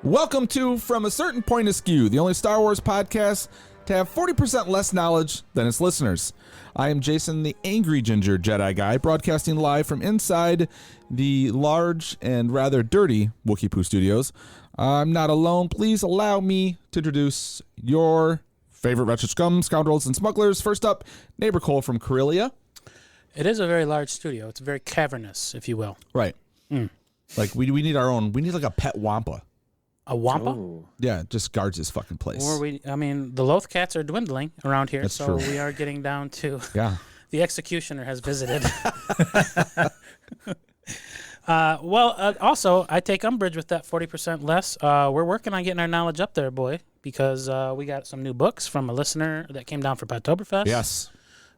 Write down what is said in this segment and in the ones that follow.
Welcome to From a Certain Point of Skew, the only Star Wars podcast to have 40% less knowledge than its listeners. I am Jason, the angry ginger Jedi guy, broadcasting live from inside the large and rather dirty Wookiee Poo Studios. I'm not alone. Please allow me to introduce your favorite wretched scum, scoundrels, and smugglers. First up, neighbor Cole from Corellia. It is a very large studio. It's very cavernous, if you will. Right. Like, we need our own, we need like a pet wampa. A wampa? Ooh. Yeah, just guards this fucking place. Or the Loth cats are dwindling around here, That's so true. we are getting down to Yeah. the executioner has visited. Also, I take umbrage with that 40% less. We're working on getting our knowledge up there, boy, because we got some new books from a listener that came down for Patoberfest. Yes.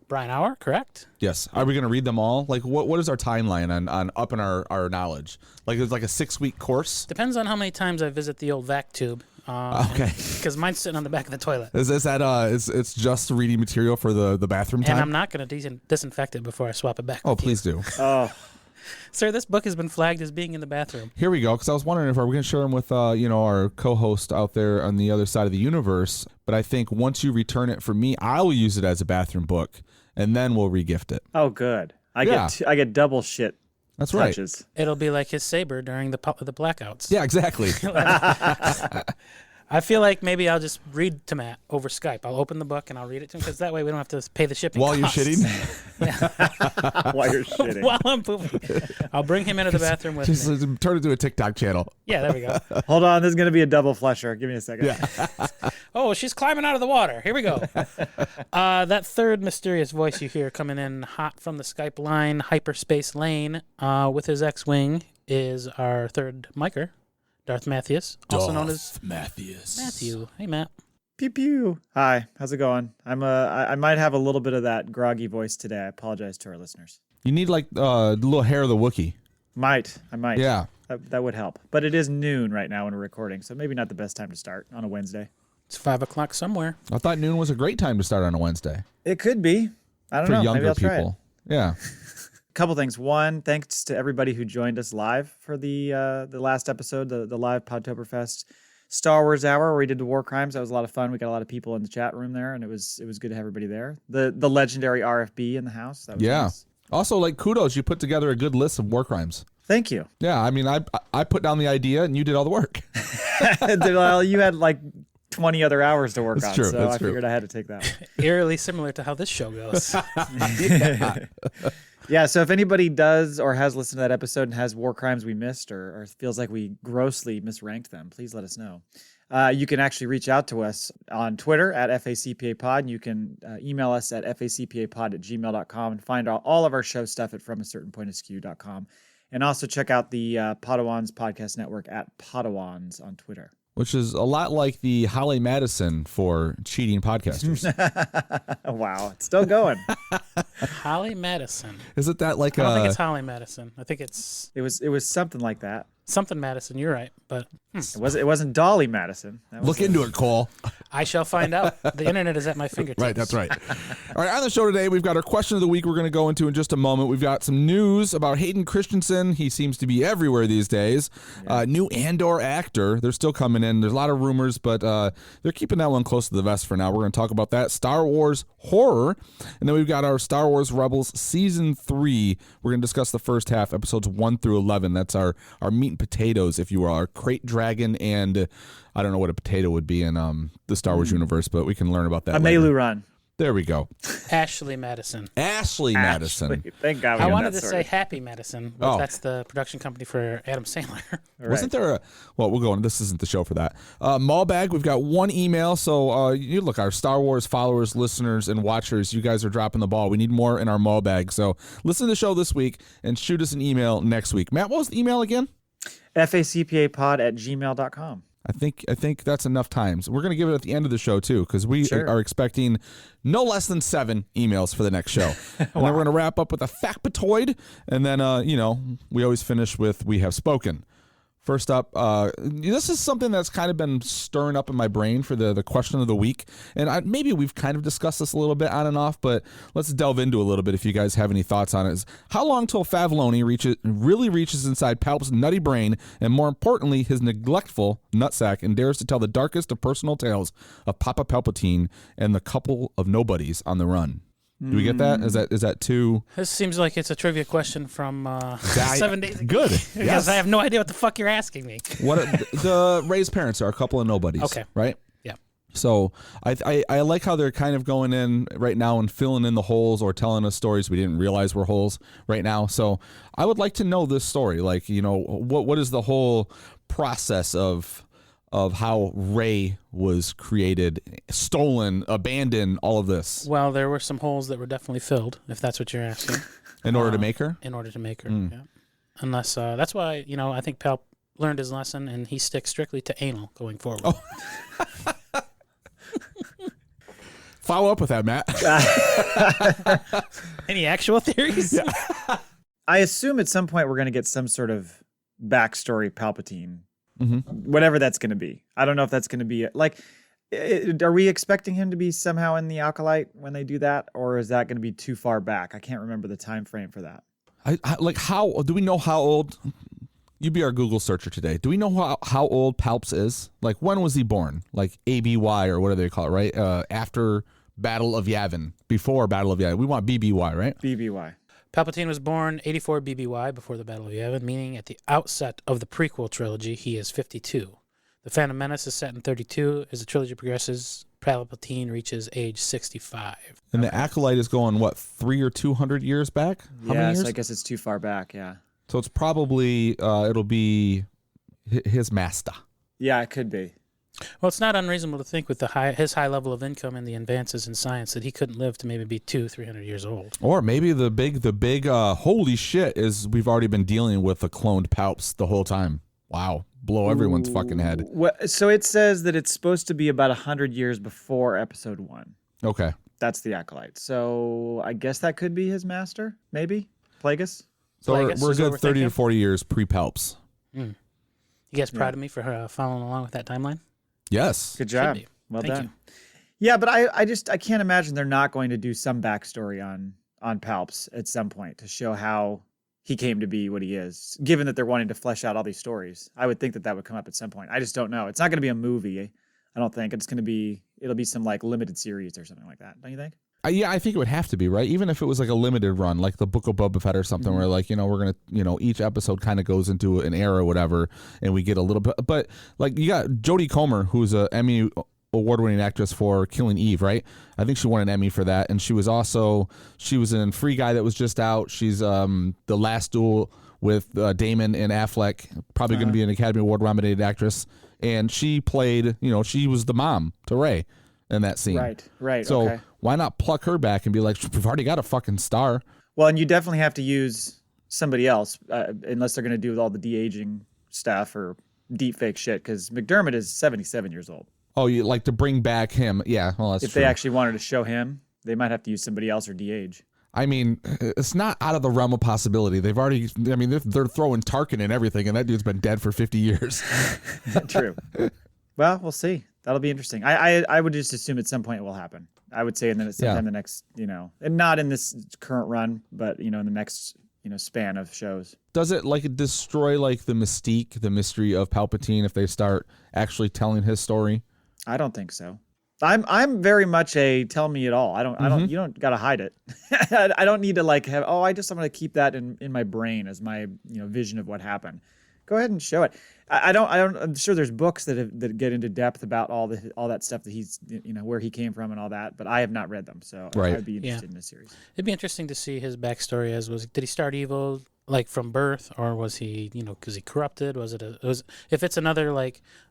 Brian Hour, correct? Yes. Are we going to read them all? Like, what is our timeline on upping our knowledge? Like, it's like a 6-week course? Depends on how many times I visit the old vac tube. Okay. Because mine's sitting on the back of the toilet. Is that it's just reading material for the bathroom time? And I'm not going to disinfect it before I swap it back. Oh, with you. please do. Oh, Sir, this book has been flagged as being in the bathroom. Here we go, because I was wondering if are we going to share them with our co-host out there on the other side of the universe. But I think once you return it for me, I will use it as a bathroom book, and then we'll regift it. oh, good. I Yeah. get double shit. That's right. touches. It'll be like his Saber during the blackouts. Yeah, exactly. I feel like maybe I'll just read to Matt over Skype. I'll open the book and I'll read it to him, because that way we don't have to pay the shipping While you're costs. shitting? While you're shitting. While I'm pooping. I'll bring him into the bathroom with Just me. turn it to a TikTok channel. Yeah, there we go. Hold on, this is going to be a double flusher. Give me a second. Yeah. Oh, she's climbing out of the water. Here we go. That third mysterious voice you hear coming in hot from the Skype line, hyperspace lane, with his X-Wing, is our third micer, Darth Matthews, also known as Matthews. Matthew. Hey, Matt. Pew pew. Hi, how's it going? I might have a little bit of that groggy voice today. I apologize to our listeners. You need like the little hair of the Wookiee. I might. Yeah. That would help. But it is noon right now when we're recording, so maybe not the best time to start on a Wednesday. It's 5 o'clock somewhere. I thought noon was a great time to start on a Wednesday. It could be. I don't For know. younger Maybe I'll try it. people. Yeah. Couple things. One, thanks to everybody who joined us live for the last episode, the live Podtoberfest Star Wars Hour, where we did the war crimes. That was a lot of fun. We got a lot of people in the chat room there, and it was good to have everybody there. The legendary RFB in the house. That was nice. Also, like, kudos, you put together a good list of war crimes. Thank you. Yeah, I mean, I put down the idea and you did all the work. Well, you had like 20 other hours to work That's on, true, so that's I true. figured I had to take that one. Eerily similar to how this show goes. Yeah, so if anybody does or has listened to that episode and has war crimes we missed or feels like we grossly misranked them, please let us know. You can actually reach out to us on Twitter at FACPAPod, and you can email us at FACPAPod@gmail.com and find all of our show stuff at FromACertainPointOfSkew.com. And also check out the Podawans Podcast Network at Podawans on Twitter. Which is a lot like the Holly Madison for cheating podcasters. Wow, it's still going. Holly Madison. Isn't that like I don't think it's Holly Madison. I think it's It was something like that. something Madison. You're right, but It wasn't Dolly Madison. That was look into it, Cole. I shall find out. The internet is at my fingertips. Right, that's right. All right, on the show today, we've got our question of the week we're going to go into in just a moment. We've got some news about Hayden Christensen. He seems to be everywhere these days. New Andor actor. They're still coming in. There's a lot of rumors, but they're keeping that one close to the vest for now. We're going to talk about that. Star Wars horror. And then we've got our Star Wars Rebels Season 3. We're going to discuss the first half, episodes 1 through 11. That's our meat and potatoes, if you will, our crate dragon, and I don't know what a potato would be in the Star Wars universe, but we can learn about that a later. Melu run. There we go. Ashley Madison. Ashley Madison. Ashley. Thank God we I got wanted that to say sorted. Happy Madison, but Oh. that's the production company for Adam Sandler. Right. Wasn't there we'll go on. This isn't the show for that. Maul Bag, we've got one email. So you look, our Star Wars followers, listeners, and watchers, you guys are dropping the ball. We need more in our Maul Bag. So listen to the show this week and shoot us an email next week. Matt, what was the email again? FACPAPod@gmail.com. I think that's enough times. We're going to give it at the end of the show, too, because we Sure. are expecting no less than 7 emails for the next show. And then we're going to wrap up with a FACPAtoid, and then, we always finish with We Have Spoken. First up, this is something that's kind of been stirring up in my brain for the question of the week. And maybe we've kind of discussed this a little bit on and off, but let's delve into a little bit if you guys have any thoughts on it. Is how long till Favloni really reaches inside Palp's nutty brain, and more importantly, his neglectful nutsack, and dares to tell the darkest of personal tales of Papa Palpatine and the couple of nobodies on the run? Do we get that? Is that too? This seems like it's a trivia question from 7 days ago. Good. Because Yes. I have no idea what the fuck you're asking me. What the Rey's parents are a couple of nobodies. Okay. Right? Yeah. So I like how they're kind of going in right now and filling in the holes or telling us stories we didn't realize were holes right now. So I would like to know this story. Like, what is the whole process of how Rey was created, stolen, abandoned, all of this. Well, there were some holes that were definitely filled, if that's what you're asking. In order to make her? In order to make her, yeah. Unless, that's why, I think Palp learned his lesson and he sticks strictly to anal going forward. Oh. Follow up with that, Matt. Any actual theories? Yeah. I assume at some point we're going to get some sort of backstory Palpatine. Whatever that's going to be. I don't know if that's going to be are we expecting him to be somehow in the Acolyte when they do that, or is that going to be too far back? I can't remember the time frame for that. How do we know how old? You be our Google searcher today. Do we know how old Palps is? Like, when was he born? Like ABY or whatever they call it, right? After Battle of Yavin, before Battle of Yavin. We want BBY, right? BBY. Palpatine was born 84 BBY, before the Battle of Yavin, meaning at the outset of the prequel trilogy, he is 52. The Phantom Menace is set in 32. As the trilogy progresses, Palpatine reaches age 65. And the Acolyte is going, what, 300 or 200 years back? How many years? I guess it's too far back, yeah. So it's probably, it'll be his master. Yeah, it could be. Well, it's not unreasonable to think with his high level of income and the advances in science that he couldn't live to maybe be 200-300 years old. Or maybe the big holy shit is we've already been dealing with a cloned Palps the whole time. Wow. Blow everyone's fucking head. So it says that it's supposed to be about 100 years before Episode 1. Okay. That's the Acolyte. So I guess that could be his master, maybe? Plagueis? So Plagueis we're is what good we're 30 to thinking? 40 years pre-Palps. You guys proud of me for following along with that timeline? Yes. Good job. Should be. Well Thank done. you. Yeah, but I can't imagine they're not going to do some backstory on Palps at some point to show how he came to be what he is, given that they're wanting to flesh out all these stories. I would think that would come up at some point. I just don't know. It's not going to be a movie, I don't think. It'll be some like limited series or something like that. Don't you think? Yeah, I think it would have to be, right? Even if it was like a limited run, like the Book of Boba Fett or something, where like, we're going to, each episode kind of goes into an era or whatever, and we get a little bit. But like you got Jodie Comer, who's a Emmy award-winning actress for Killing Eve, right? I think she won an Emmy for that. And she was in Free Guy that was just out. She's The Last Duel with Damon and Affleck, probably going to be an Academy Award-nominated actress. And she played, she was the mom to Rey in that scene. Right. So okay. why not pluck her back and be like, we've already got a fucking star. Well, and you definitely have to use somebody else, unless they're going to do all the de-aging stuff or deep fake shit, because McDermott is 77 years old. Oh, you like to bring back him? Yeah, well, that's if true. they actually wanted to show him, they might have to use somebody else or de-age. I mean, it's not out of the realm of possibility. They're throwing Tarkin and everything, and that dude's been dead for 50 years. True. Well, we'll see. That'll be interesting. I would just assume at some point it will happen. I would say sometime the next, and not in this current run, but in the next, span of shows. Does it destroy the mystique, the mystery of Palpatine if they start actually telling his story? I don't think so. I'm very much a tell me it all. I don't you don't gotta hide it. I don't need to have I'm gonna keep that in my brain as my vision of what happened. Go ahead and show it. I'm sure there's books that get into depth about all that stuff that he's where he came from and all that, but I have not read them, so right. I'd be interested in this series. It'd be interesting to see his backstory. Did he start evil from birth, or was he because he corrupted? If it's another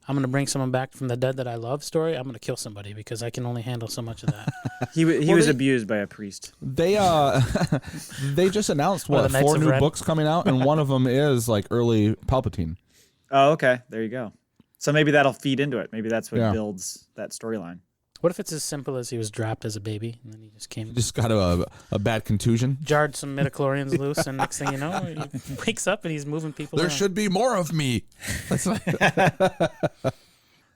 I'm going to bring someone back from the dead that I love story, I'm going to kill somebody because I can only handle so much of that. He was abused by a priest. They they just announced 4 new Red? books coming out, and one of them is early Palpatine. Oh, okay. There you go. So maybe that'll feed into it. Maybe that's what builds that storyline. What if it's as simple as he was dropped as a baby and then he just came, Just got a bad contusion. jarred some midichlorians loose, and next thing you know, he wakes up and he's moving people There around. should be more of me. All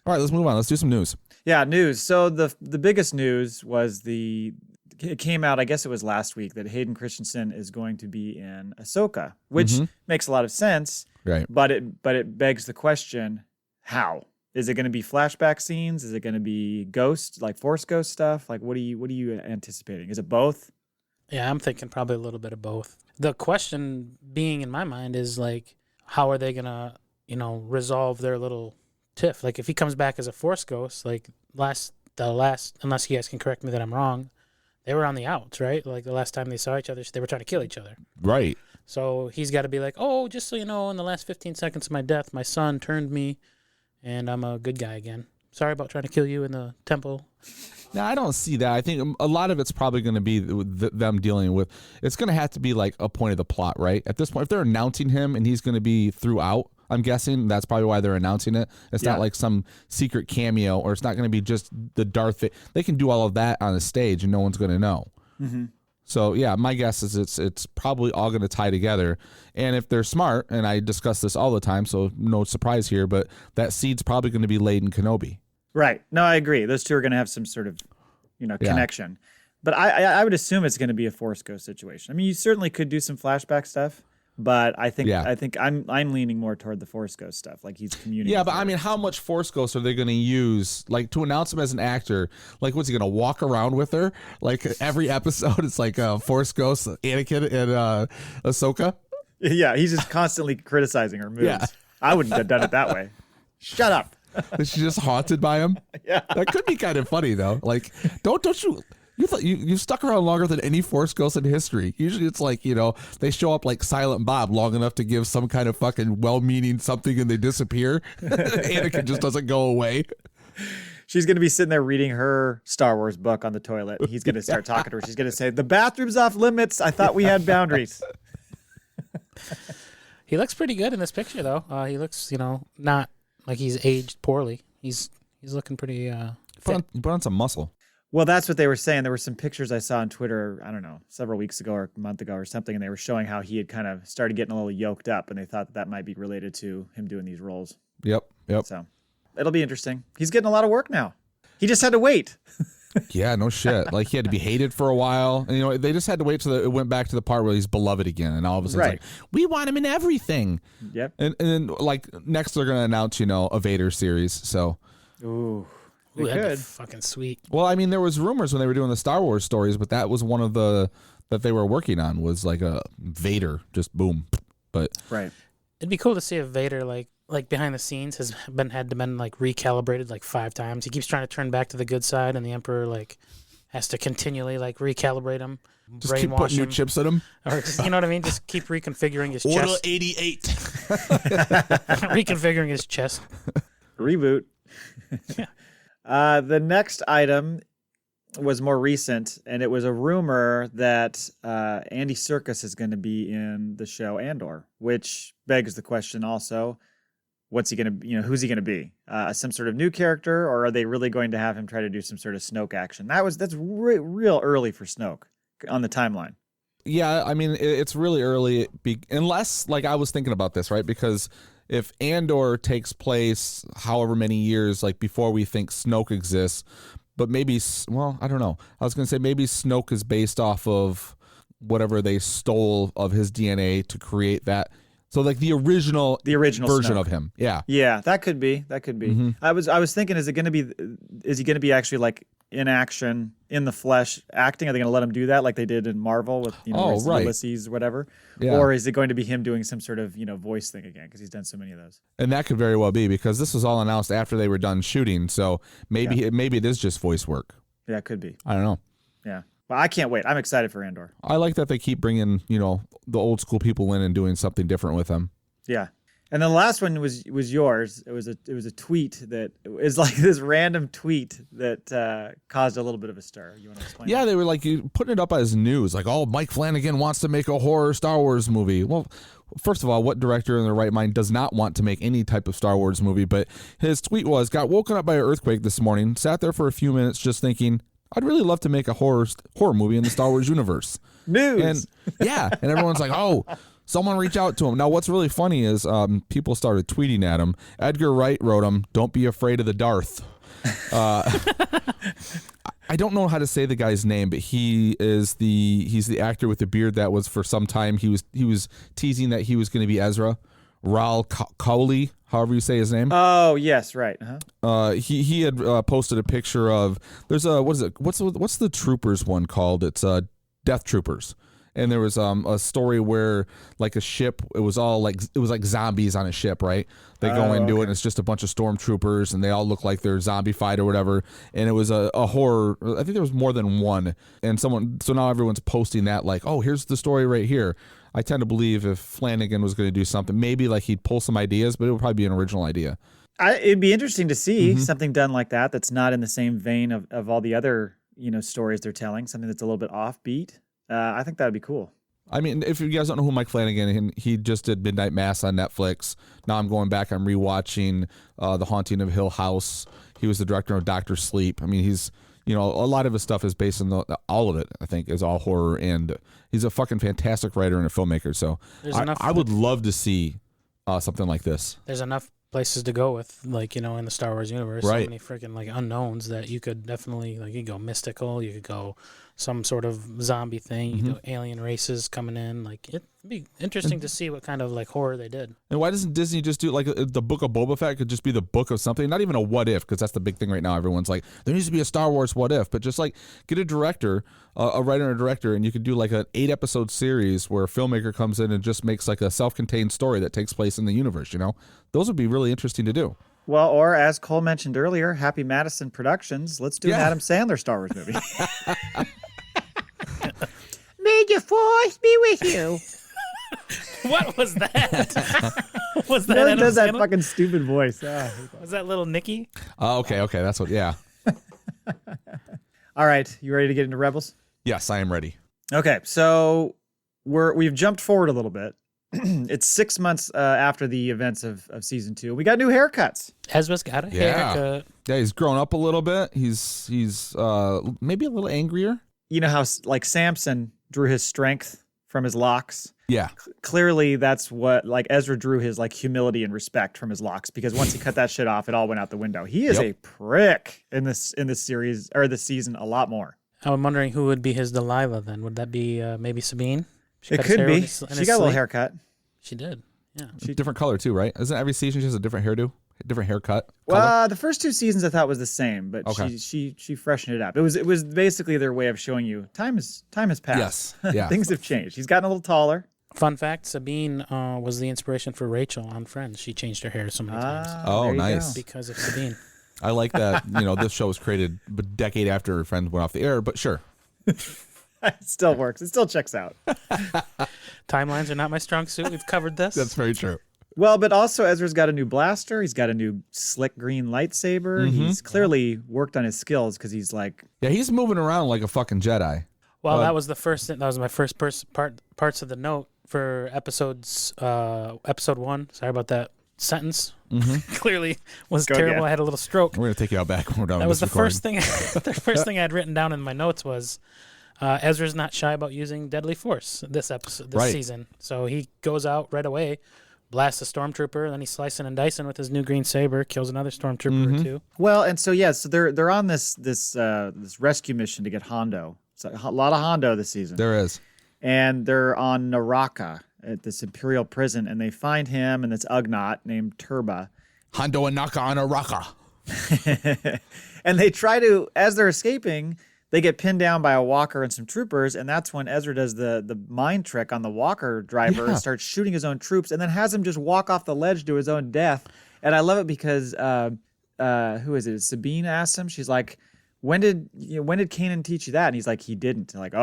right, let's move on. Let's do some news. Yeah, news. So the biggest news was it came out, I guess it was last week, that Hayden Christensen is going to be in Ahsoka, which makes a lot of sense. Right. But it begs the question, how? Is it going to be flashback scenes? Is it going to be ghost, like Force ghost stuff? Like, what are you anticipating? Is it both? Yeah, I'm thinking probably a little bit of both. The question being in my mind is like, how are they gonna, resolve their little tiff? Like, if he comes back as a Force ghost, like the last, unless you guys can correct me that I'm wrong, they were on the outs, right? Like the last time they saw each other, they were trying to kill each other. Right. So he's got to be like, oh, just so you know, in the last 15 seconds of my death, my son turned me, and I'm a good guy again. Sorry about trying to kill you in the temple. No, I don't see that. I think a lot of it's probably going to be them dealing with. It's going to have to be like a point of the plot, right? At this point, if they're announcing him and he's going to be throughout, I'm guessing that's probably why they're announcing it. It's not like some secret cameo, or it's not going to be just the Darth. They can do all of that on a stage and no one's going to know. Mm-hmm. So yeah, my guess is it's probably all going to tie together. And if they're smart, and I discuss this all the time, so no surprise here, but that seed's probably going to be laid in Kenobi. Right. No, I agree. Those two are going to have some sort of, connection. But I would assume it's going to be a Force ghost situation. I mean, you certainly could do some flashback stuff, but I think I'm leaning more toward the Force ghost stuff. Like he's communicating. Yeah, but I mean, how much Force ghosts are they going to use? Like to announce him as an actor? Like, what's he going to walk around with her? Like every episode, it's like a Force ghost, Anakin and Ahsoka. Yeah, he's just constantly criticizing her moves. Yeah. I wouldn't have done it that way. Shut up. Is she just haunted by him? Yeah, that could be kind of funny though. Like, don't you? You stuck around longer than any Force ghost in history. Usually it's like, they show up like Silent Bob long enough to give some kind of fucking well-meaning something and they disappear. Anakin just doesn't go away. She's going to be sitting there reading her Star Wars book on the toilet. He's going to start talking to her. She's going to say, the bathroom's off limits. I thought we had boundaries. He looks pretty good in this picture, though. He looks, not like he's aged poorly. He's looking pretty fit. Put on some muscle. Well, that's what they were saying. There were some pictures I saw on Twitter, I don't know, several weeks ago or a month ago or something, and they were showing how he had kind of started getting a little yoked up, and they thought that might be related to him doing these roles. Yep. So it'll be interesting. He's getting a lot of work now. He just had to wait. Yeah, no shit. Like he had to be hated for a while, and they just had to wait till it went back to the part where he's beloved again, and all of a sudden it's like, we want him in everything. Yep. And then like next they're gonna announce a Vader series. So. Ooh. Ooh, that'd be fucking sweet. Well, I mean, there was rumors when they were doing the Star Wars stories, but that was one of the that they were working on was like a Vader, just boom. But right, it'd be cool to see if Vader like behind the scenes had to been like recalibrated like 5 times. He keeps trying to turn back to the good side, and the Emperor like has to continually like recalibrate him, just keep putting new chips in him, or you know what I mean? Just keep reconfiguring his Order chest. 88. Reconfiguring his chest. Reboot. Yeah. The next item was more recent, and it was a rumor that Andy Serkis is going to be in the show Andor, which begs the question also, what's he going to, who's he going to be? Some sort of new character, or are they really going to have him try to do some sort of Snoke action? That's real early for Snoke on the timeline. Yeah, I mean, it's really early, unless, like, I was thinking about this, right? Because if Andor takes place however many years, like, before we think Snoke exists, but maybe, well, I don't know. I was going to say maybe Snoke is based off of whatever they stole of his DNA to create that. So, like, the original version Snoke. of him. Yeah. Yeah, that could be. Mm-hmm. I was thinking, is he going to be actually, like, in action, in the flesh, acting? Are they going to let him do that like they did in Marvel with Ulysses or whatever? Yeah. Or is it going to be him doing some sort of voice thing again, because he's done so many of those? And that could very well be, because this was all announced after they were done shooting, so maybe it is just voice work. Yeah, it could be. I don't know. Yeah, but I can't wait. I'm excited for Andor. I like that they keep bringing the old school people in and doing something different with them. Yeah. And the last one was yours. It was a tweet that is like this random tweet that caused a little bit of a stir. You want to explain? Yeah, they were like putting it up as news, like, oh, Mike Flanagan wants to make a horror Star Wars movie. Well, first of all, what director in their right mind does not want to make any type of Star Wars movie? But his tweet was, got woken up by an earthquake this morning, sat there for a few minutes just thinking, I'd really love to make a horror movie in the Star Wars universe. News. And yeah, and everyone's like, oh, someone reach out to him. Now, what's really funny is people started tweeting at him. Edgar Wright wrote him, don't be afraid of the Darth. I don't know how to say the guy's name, but he's the actor with the beard that was for some time. He was teasing that he was going to be Ezra. Raul Cowley, however you say his name. Oh yes, right. Uh-huh. He had posted a picture of what's the Troopers one called? It's Death Troopers. And there was a story where like a ship, it was like zombies on a ship, right? They go into it and it's just a bunch of stormtroopers and they all look like they're zombified or whatever. And it was a horror. I think there was more than one. And so now everyone's posting that like, oh, here's the story right here. I tend to believe if Flanagan was going to do something, maybe like he'd pull some ideas, but it would probably be an original idea. It'd be interesting to see something done like that that's not in the same vein of all the other stories they're telling. Something that's a little bit offbeat. I think that would be cool. I mean, if you guys don't know who Mike Flanagan, he just did Midnight Mass on Netflix. Now I'm going back. I'm rewatching The Haunting of Hill House. He was the director of Dr. Sleep. I mean, he's, a lot of his stuff is based on all of it, I think, is all horror. And he's a fucking fantastic writer and a filmmaker. So I would love to see something like this. There's enough places to go with, like, in the Star Wars universe. Right. So many freaking, like, unknowns that you could definitely, like, you could go mystical, you could go some sort of zombie thing, you could go alien races coming in. Like, it'd be interesting to see what kind of, like, horror they did. And why doesn't Disney just do, like, the book of Boba Fett could just be the book of something? Not even a what if, because that's the big thing right now. Everyone's like, there needs to be a Star Wars what if. But just, like, get a director, a writer and a director, and you could do, like, an 8-episode series where a filmmaker comes in and just makes, like, a self-contained story that takes place in the universe, Those would be really interesting to do. Well, or as Cole mentioned earlier, Happy Madison Productions. Let's do an Adam Sandler Star Wars movie. May the Force be with you. What was that? Was that He Adam does that Sandler? fucking stupid voice. Was that little Nicky? Okay, that's what, yeah. All right, you ready to get into Rebels? Yes, I am ready. Okay, so we've jumped forward a little bit. It's 6 months after the events of season 2. We got new haircuts. Ezra's got a haircut. Yeah, he's grown up a little bit. He's maybe a little angrier. You know how like Samson drew his strength from his locks? Yeah. Clearly that's what like Ezra drew his like humility and respect from his locks, because once he cut that shit off, it all went out the window. He is a prick in this series or this season a lot more. I'm wondering who would be his Delilah then. Would that be maybe Sabine? It could be. She got a little haircut. She did. Yeah. Different color too, right? Isn't every season she has a different hairdo? Different haircut? Well, the first 2 seasons I thought was the same, but she freshened it up. It was basically their way of showing you time has passed. Yes. Yeah. Things have changed. He's gotten a little taller. Fun fact, Sabine was the inspiration for Rachel on Friends. She changed her hair so many times. Oh, nice. Because of Sabine. I like that, this show was created a decade after Friends went off the air, but sure. It still works. It still checks out. Timelines are not my strong suit. We've covered this. That's very true. Well, but also Ezra's got a new blaster. He's got a new slick green lightsaber. He's clearly worked on his skills because he's like... Yeah, he's moving around like a fucking Jedi. Well, that was my first parts of the note for episode 1. Sorry about that sentence. Clearly was terrible. Again. I had a little stroke. We're going to take you out back when we're done That with was the this recording. first thing. The first thing I had written down in my notes was Ezra's not shy about using deadly force this season. So he goes out right away, blasts a stormtrooper, then he's slicing and dicing with his new green saber, kills another stormtrooper or 2. Well, and so they're on this rescue mission to get Hondo. It's a lot of Hondo this season. There is. And they're on Naraka at this Imperial prison, and they find him and this Ugnaught named Turba. Hondo and Naka on a raka. And they try to, as they're escaping, they get pinned down by a walker and some troopers, and that's when Ezra does the mind trick on the walker driver and starts shooting his own troops, and then has him just walk off the ledge to his own death. And I love it because, who is it? Sabine asks him, she's like, when did Kanan teach you that? And he's like, he didn't. And like,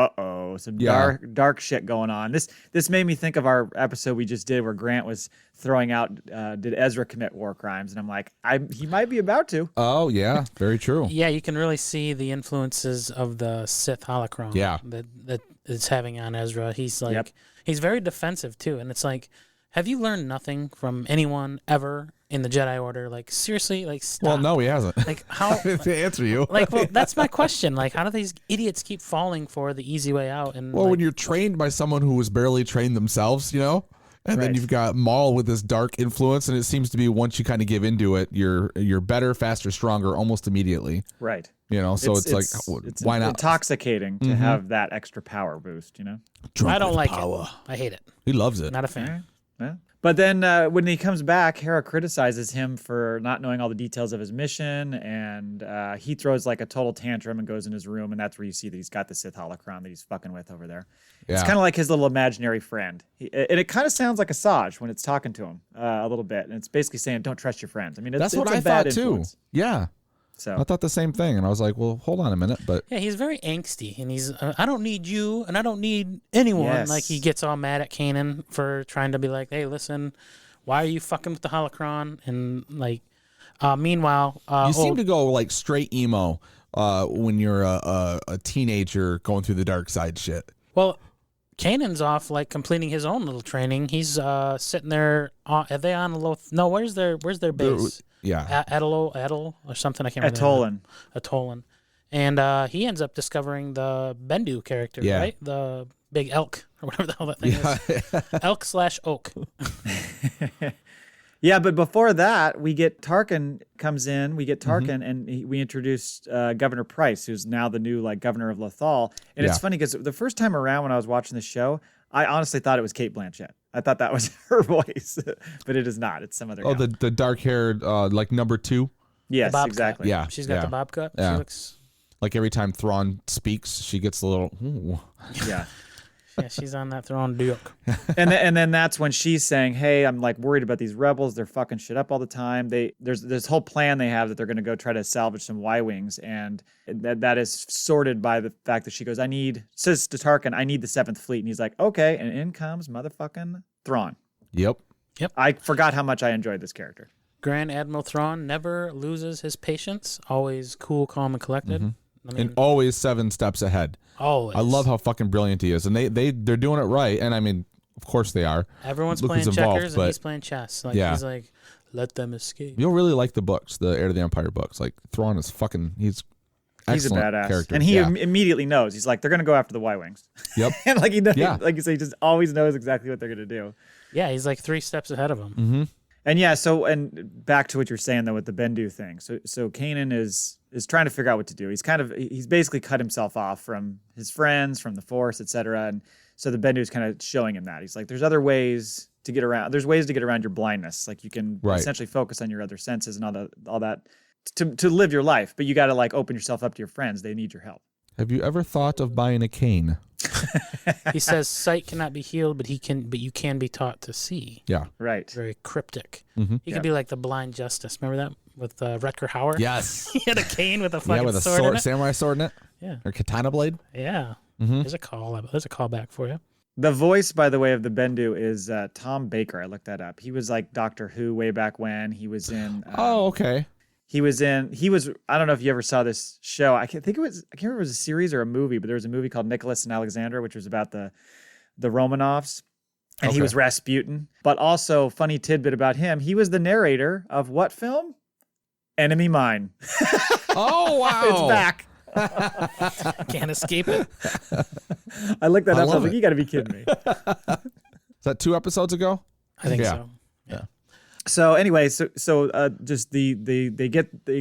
some Yeah. dark shit going on. This made me think of our episode we just did where Grant was throwing out, did Ezra commit war crimes? And I'm like, he might be about to. Oh yeah, very true. Yeah, you can really see the influences of the Sith Holocron. Yeah. that it's having on Ezra. He's like, Yep. he's very defensive too, and it's like, have you learned nothing from anyone ever in the Jedi Order? Like seriously, like stop. Well, no, he hasn't. Like how? To answer you. Like, well, that's my question. Like, how do these idiots keep falling for the easy way out? And Well, like, when you're trained by someone who was barely trained themselves, and then Right. you've got Maul with this dark influence, and it seems to be once you kind of give into it, you're better, faster, stronger almost immediately. Right. So it's like, why not? Intoxicating to have that extra power boost, Drunk I don't with like power. it. I hate it. He loves it. Not a fan. Yeah. But then when he comes back, Hera criticizes him for not knowing all the details of his mission, and he throws like a total tantrum and goes in his room, and that's where you see that he's got the Sith Holocron that he's fucking with over there. It's Yeah. kind of like his little imaginary friend. And it kind of sounds like Asajj when it's talking to him a little bit, and it's basically saying, don't trust your friends. I mean, That's it's what a I bad thought influence. too. Yeah. So I thought the same thing, and I was like, well, hold on a minute, but Yeah, he's very angsty, and he's I don't need you, and I don't need anyone. Yes. Like he gets all mad at Kanan for trying to be like, hey, listen, why are you fucking with the Holocron? And like, meanwhile, you seem to go like straight emo when you're a teenager going through the dark side shit. well, Kanan's off like completing his own little training. He's sitting there. Are they on a low? No, where's their base? Yeah. Adel or something. I can't remember. Atollin. Atollin. And he ends up discovering the Bendu character, Yeah. right? The big elk or whatever the hell that thing is. Elk/oak. Yeah, but before that, we get Tarkin comes in. We get Mm-hmm. Tarkin, and we introduced Governor Price, who's now the new governor of Lothal. And it's Yeah. funny because the first time around when I was watching the show, I honestly thought it was Cate Blanchett. I thought that was her voice, but it is not. It's some other. Oh, gal. the dark haired like number 2. yes, bob cut. exactly. Yeah. She's got the bob cut. Yeah. She looks. Like every time Thrawn speaks, she gets a little. Ooh. Yeah. Yeah, she's on that Thrawn Duke. And then that's when she's saying, "Hey, I'm like worried about these rebels. They're fucking shit up all the time. There's this whole plan they have that they're going to go try to salvage some Y-wings, and that is sorted by the fact that she goes, says to Tarkin, I need the 7th Fleet, and he's like, okay, and in comes motherfucking Thrawn. Yep. I forgot how much I enjoyed this character. Grand Admiral Thrawn never loses his patience. Always cool, calm, and collected. I mean, And always 7 steps ahead. always. I love how fucking brilliant he is, and they're doing it right. And I mean, of course they are. Everyone's Look playing who's involved, checkers, but- and he's playing chess. Like Yeah. he's like, let them escape. You'll really like the books, the Heir to the Empire books. Like Thrawn is fucking. He's He's a excellent badass. character. And he Yeah. immediately knows. He's like, they're going to go after the Y-Wings. Yep. And like he knows, Yeah. like you say, he just always knows exactly what they're going to do. Yeah, he's like 3 steps ahead of him. Mm-hmm. And yeah, and back to what you're saying though with the Bendu thing. So Kanan is trying to figure out what to do. He's basically cut himself off from his friends, from the Force, etc. And so the Bendu is kind of showing him that. He's like, there's other ways to get around. There's ways to get around your blindness. Like you can Right. essentially focus on your other senses and all that to live your life. But you got to like open yourself up to your friends. They need your help. Have you ever thought of buying a cane? He says sight cannot be healed, but you can be taught to see. Yeah. Right. Very cryptic. Mm-hmm. He Yeah. could be like the blind justice. Remember that with Rutger Hauer? Yes. He had a cane with a fucking Yeah, with a sword in it. samurai sword in it, Yeah. or katana blade. Yeah. Mm-hmm. There's a callback for you. The voice, by the way, of the Bendu is Tom Baker. I looked that up. He was like Doctor Who way back when. He was in. Oh, okay. He was. I don't know if you ever saw this show. I can't remember if it was a series or a movie, but there was a movie called Nicholas and Alexandra, which was about the Romanovs, and he Okay. was Rasputin. But also, funny tidbit about him: he was the narrator of what film? Enemy Mine. Oh wow. It's back. Can't escape it. I looked that I up. I love was like, it. you got to be kidding me. Is that 2 episodes ago? I think Yeah. so. So anyway, just they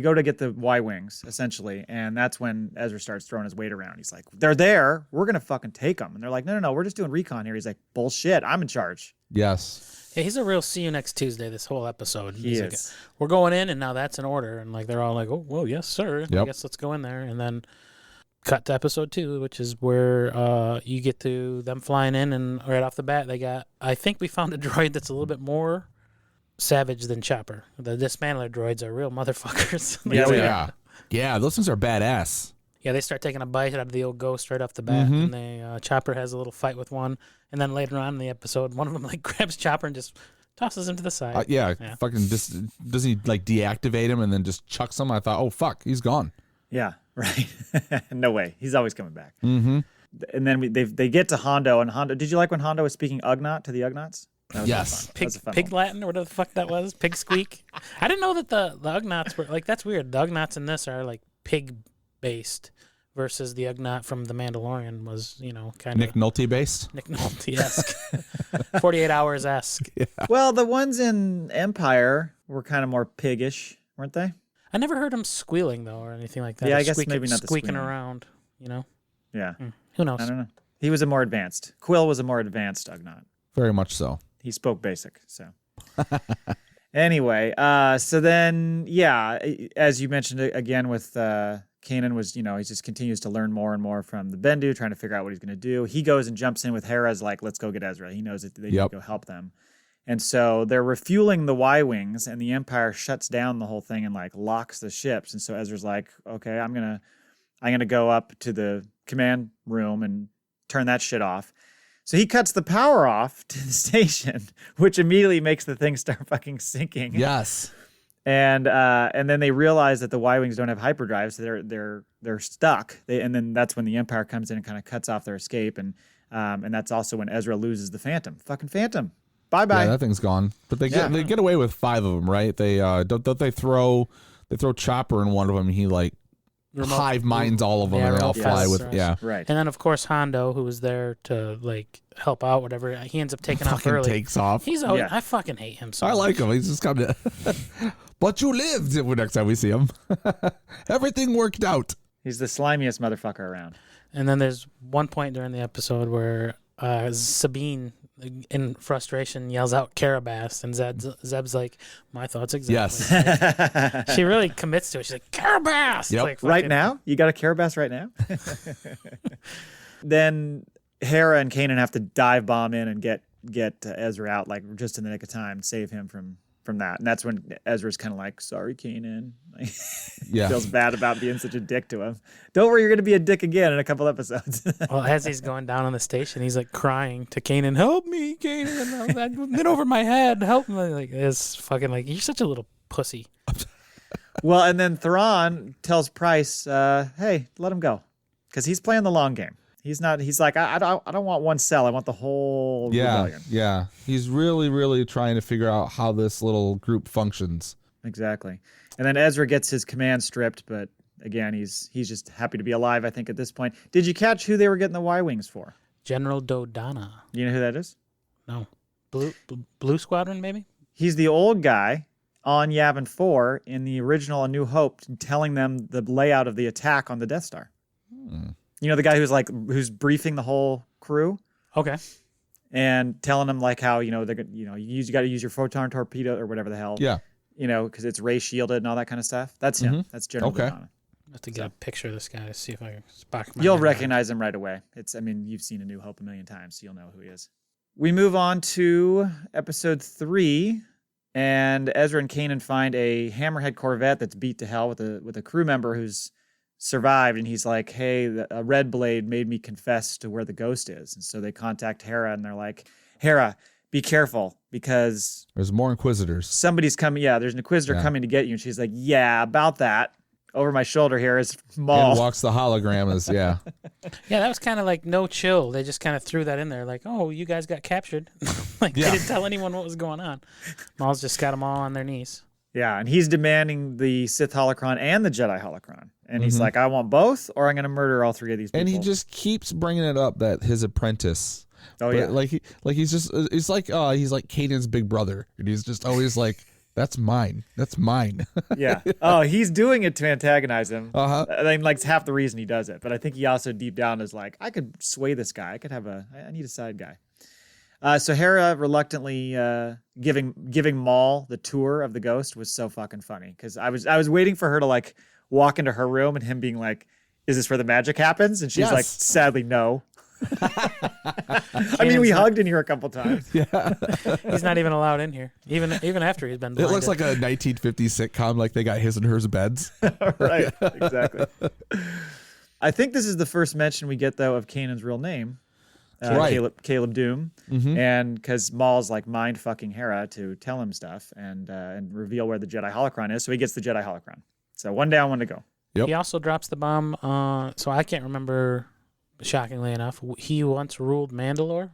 go to get the Y-wings essentially, and that's when Ezra starts throwing his weight around. He's like, "They're there. We're gonna fucking take them." And they're like, "No, we're just doing recon here." He's like, "Bullshit. I'm in charge." Yes. Yeah, he's a real see you next Tuesday this whole episode. He He's like, is. we're going in, and now that's an order. And like they're all like, oh, well, yes, sir. I Yep. guess let's go in there. And then cut to episode 2, which is where you get to them flying in, and right off the bat, I think we found a droid that's a little bit more savage than Chopper. The dismantler droids are real motherfuckers. Yeah, Oh, we yeah. Yeah, those things are badass. Yeah, they start taking a bite out of the old ghost right off the bat, and they Chopper has a little fight with one, and then later on in the episode, one of them like grabs Chopper and just tosses him to the side. Fucking doesn't he like deactivate him and then just chucks him? I thought, oh fuck, he's gone. Yeah, right. No way. He's always coming back. Mm-hmm. And then they get to Hondo, and Hondo. Did you like when Hondo was speaking Ugnaught to the Ugnaughts? Yes. Pig Latin or whatever the fuck that was. Pig squeak. I didn't know that the Ugnaughts were like, that's weird. The Ugnaughts in this are like pig based versus the Ugnaught from The Mandalorian was, kind of Nick Nolte based. Nick Nolte-esque. 48 Hours esque. Yeah. Well, the ones in Empire were kind of more piggish, weren't they? I never heard him squealing though or anything like that. Yeah, Or I guess maybe not the squeaking squealing. around, Yeah. Who knows? I don't know. He was a more advanced. Quill was a more advanced Ugnaught. Very much so. He spoke basic, so. Anyway, so then, yeah, as you mentioned again with Kanan was, he just continues to learn more and more from the Bendu, trying to figure out what he's going to do. He goes and jumps in with Hera's like, let's go get Ezra. He knows that they need to go help them. And so they're refueling the Y-Wings, and the Empire shuts down the whole thing and like locks the ships. And so Ezra's like, okay, I'm gonna go up to the command room and turn that shit off. So he cuts the power off to the station, which immediately makes the thing start fucking sinking. Yes. And then they realize that the Y-Wings don't have hyperdrive, so they're stuck. And then that's when the Empire comes in and kind of cuts off their escape, and that's also when Ezra loses the Phantom. Fucking Phantom. Bye-bye. Yeah, that thing's gone. But they get away with 5 of them, right? They don't they throw Chopper in one of them. He like hive minds all of them, and they all fly with right. And then of course Hondo, who was there to like help out, whatever, he ends up taking off early. Takes off. He's always, I fucking hate him so I much. like him. He's just kind of. But you lived. Next time we see him, everything worked out. He's the slimiest motherfucker around. And then there's one point during the episode where Sabine, in frustration, yells out Carabas, and Zeb's like, my thoughts exactly. Yes. She really commits to it. She's like, Carabas! Yep. Like, Right now? You got a Carabas right now? Then Hera and Kanan have to dive bomb in and get Ezra out like just in the nick of time, save him from that. And that's when Ezra's kind of like, sorry, Kanan. Feels bad about being such a dick to him. Don't worry, you're going to be a dick again in a couple episodes. Well, as he's going down on the station, he's like crying to Kanan, help me, Kanan. Get over my head. Help me. Like, it's fucking like, you're such a little pussy. Well, and then Thrawn tells Price, hey, let him go. Because he's playing the long game. He's like, I don't want one cell. I want the whole rebellion. Yeah. He's really, really trying to figure out how this little group functions. Exactly. And then Ezra gets his command stripped, but again, he's just happy to be alive, I think, at this point. Did you catch who they were getting the Y-Wings for? General Dodonna. You know who that is? No. Blue Squadron, maybe? He's the old guy on Yavin 4 in the original A New Hope, telling them the layout of the attack on the Death Star. You know, the guy who's briefing the whole crew? Okay. And telling them like how, you got to use your photon torpedo or whatever the hell. Yeah. Because it's ray shielded and all that kind of stuff. That's him. That's General Dodonna. I have to get a picture of this guy to see if I can spark my You'll head recognize him right away. You've seen A New Hope a million times, so you'll know who he is. We move on to episode 3, and Ezra and Kanan find a Hammerhead Corvette that's beat to hell with a crew member who's survived, and he's like, hey, a red blade made me confess to where the ghost is. And so they contact Hera, and they're like, Hera, be careful, because there's more Inquisitors. Somebody's coming. Yeah, there's an Inquisitor coming to get you. And she's like, yeah, about that. Over my shoulder here is Maul. And walks the hologram as, Yeah, that was kind of like no chill. They just kind of threw that in there like, oh, you guys got captured. They didn't tell anyone what was going on. Maul's just got them all on their knees. Yeah, and he's demanding the Sith Holocron and the Jedi Holocron. And he's like, I want both, or I'm going to murder all 3 of these people. And he just keeps bringing it up that his apprentice. Oh, yeah. He's like Caden's big brother. And he's just always like, that's mine. That's mine. Yeah. Oh, he's doing it to antagonize him. Uh-huh. I mean, like, it's half the reason he does it. But I think he also deep down is like, I could sway this guy. I need a side guy. So Hera reluctantly giving Maul the tour of the ghost was so fucking funny, because I was waiting for her to like walk into her room and him being like, "Is this where the magic happens?" And she's like, "Sadly, no." I mean, we hugged in here a couple times. Yeah. He's not even allowed in here, even after he's been It blinded. looks like a 1950s sitcom, like they got his and hers beds. Right, exactly. I think this is the first mention we get, though, of Kanan's real name. Right. Caleb Doom. Mhm. And because Maul's like mind fucking Hera to tell him stuff and reveal where the Jedi Holocron is. So he gets the Jedi Holocron. So one down, one to go. Yep. He also drops the bomb. So I can't remember, shockingly enough, he once ruled Mandalore.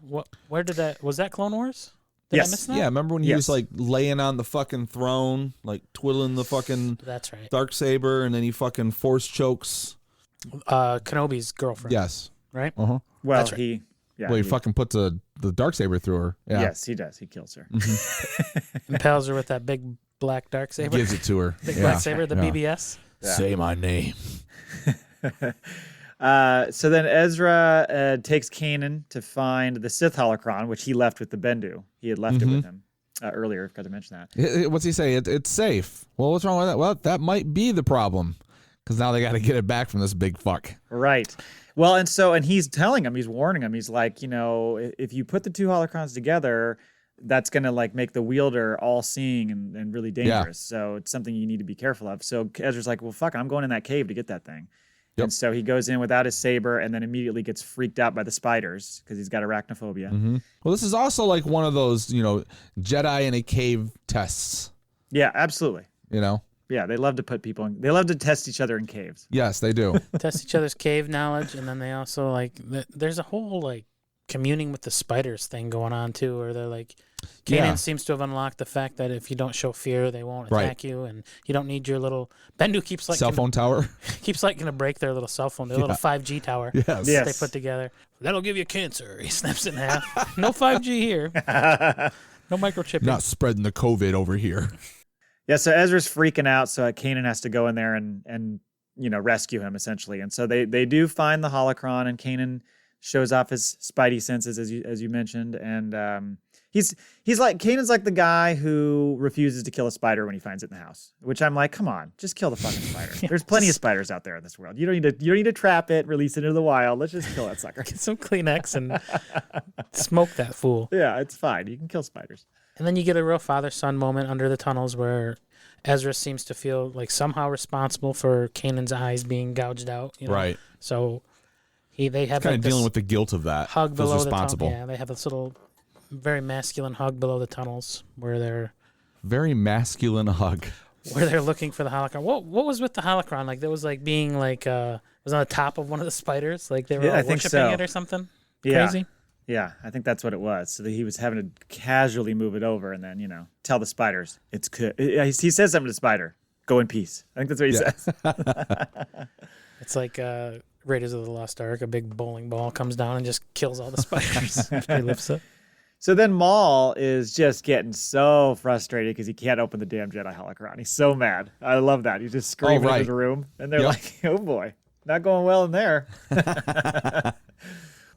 Where did that, was that Clone Wars? Did Yes. I miss that? Yeah, remember when he was Yes. like laying on the fucking throne, like twiddling the fucking That's right. dark saber, and then he fucking force chokes. Kenobi's girlfriend. Yes. Right? Uh-huh. Well, That's right. yeah. Well, he fucking puts the dark saber through her. Yeah. Yes, he does. He kills her. Impales her with that big black dark saber. Gives it to her. Big Yeah. black saber, the Yeah. BBS. Yeah. Say my name. So then Ezra takes Kanan to find the Sith Holocron, which he left with the Bendu. He had left it with him earlier. I forgot to mention that. What's he say? It's safe. Well, what's wrong with that? Well, that might be the problem. Because now they got to get it back from this big fuck. Right. Well, and he's telling him, he's warning him. He's like, if you put the two holocrons together, that's going to like make the wielder all seeing and really dangerous. So it's something you need to be careful of. So Ezra's like, well, fuck, I'm going in that cave to get that thing. Yep. And so he goes in without his saber and then immediately gets freaked out by the spiders because he's got arachnophobia. Mm-hmm. Well, this is also like one of those, Jedi in a cave tests. Yeah, absolutely. Yeah, they love to put people in, they love to test each other in caves. Yes, they do. Test each other's cave knowledge, and then they also there's a whole like communing with the spiders thing going on too, where they're like, Kanan seems to have unlocked the fact that if you don't show fear, they won't attack you, and you don't need your little Bendu keeps like cell phone tower. Keeps like gonna break their little cell phone, their little 5G tower. Yes. That they put together. That'll give you cancer. He snaps it in half. No 5G here. No microchipping. Not spreading the COVID over here. Yeah, so Ezra's freaking out, so Kanan has to go in there and rescue him essentially. And so they do find the holocron, and Kanan shows off his spidey senses as you mentioned, and he's like Kanan's like the guy who refuses to kill a spider when he finds it in the house. Which I'm like, come on, just kill the fucking spider. There's plenty of spiders out there in this world. You don't need to trap it, release it into the wild. Let's just kill that sucker. Get some Kleenex and smoke that fool. Yeah, it's fine. You can kill spiders. And then you get a real father-son moment under the tunnels where Ezra seems to feel like somehow responsible for Kanan's eyes being gouged out. Right. So they have Kind like of dealing with the guilt of that. hug Feels below responsible. the tunnel. Yeah, they have this little very masculine hug below the tunnels where they're Very masculine hug. looking for the holocron. What was with the holocron? Like there was like being like was on the top of one of the spiders. Like they were all I think worshiping so. it or something. Yeah. Crazy. Yeah, I think that's what it was. So that he was having to casually move it over and then, tell the spiders, it's good. He says something to the spider, go in peace. I think that's what he says. It's like Raiders of the Lost Ark. A big bowling ball comes down and just kills all the spiders. He lifts it. So then Maul is just getting so frustrated because he can't open the damn Jedi Holocron. He's so mad. I love that. He's just screaming right. into the room. And they're like, oh boy, not going well in there.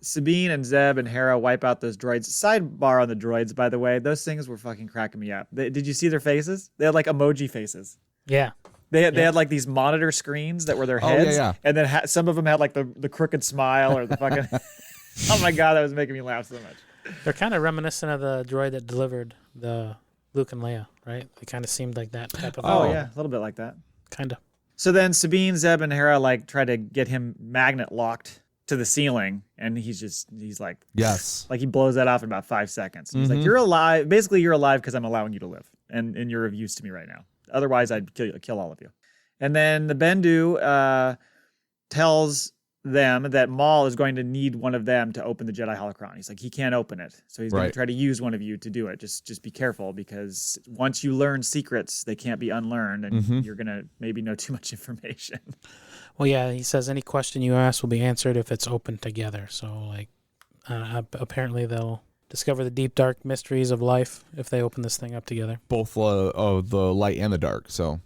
Sabine and Zeb and Hera wipe out those droids. Sidebar on the droids, by the way. Those things were fucking cracking me up. Did you see their faces? They had like emoji faces. Yeah. They had like these monitor screens that were their heads. yeah. And then some of them had like the crooked smile or the fucking... Oh my God, that was making me laugh so much. They're kind of reminiscent of the droid that delivered the Luke and Leia, right? They kind of seemed like that type of. Oh yeah, a little bit like that. Kind of. So then Sabine, Zeb, and Hera like try to get him magnet locked to the ceiling, and he's like, Yes. like he blows that off in about 5 seconds. He's like, you're alive. Basically, you're alive because I'm allowing you to live, and you're of use to me right now. Otherwise, I'd kill all of you. And then the Bendu tells them that Maul is going to need one of them to open the Jedi Holocron. He's like, he can't open it, so he's going to try to use one of you to do it. Just be careful, because once you learn secrets, they can't be unlearned, and you're gonna maybe know too much information. Well, yeah, he says any question you ask will be answered if it's open together. So, like, apparently they'll discover the deep, dark mysteries of life if they open this thing up together. Both of the light and the dark. So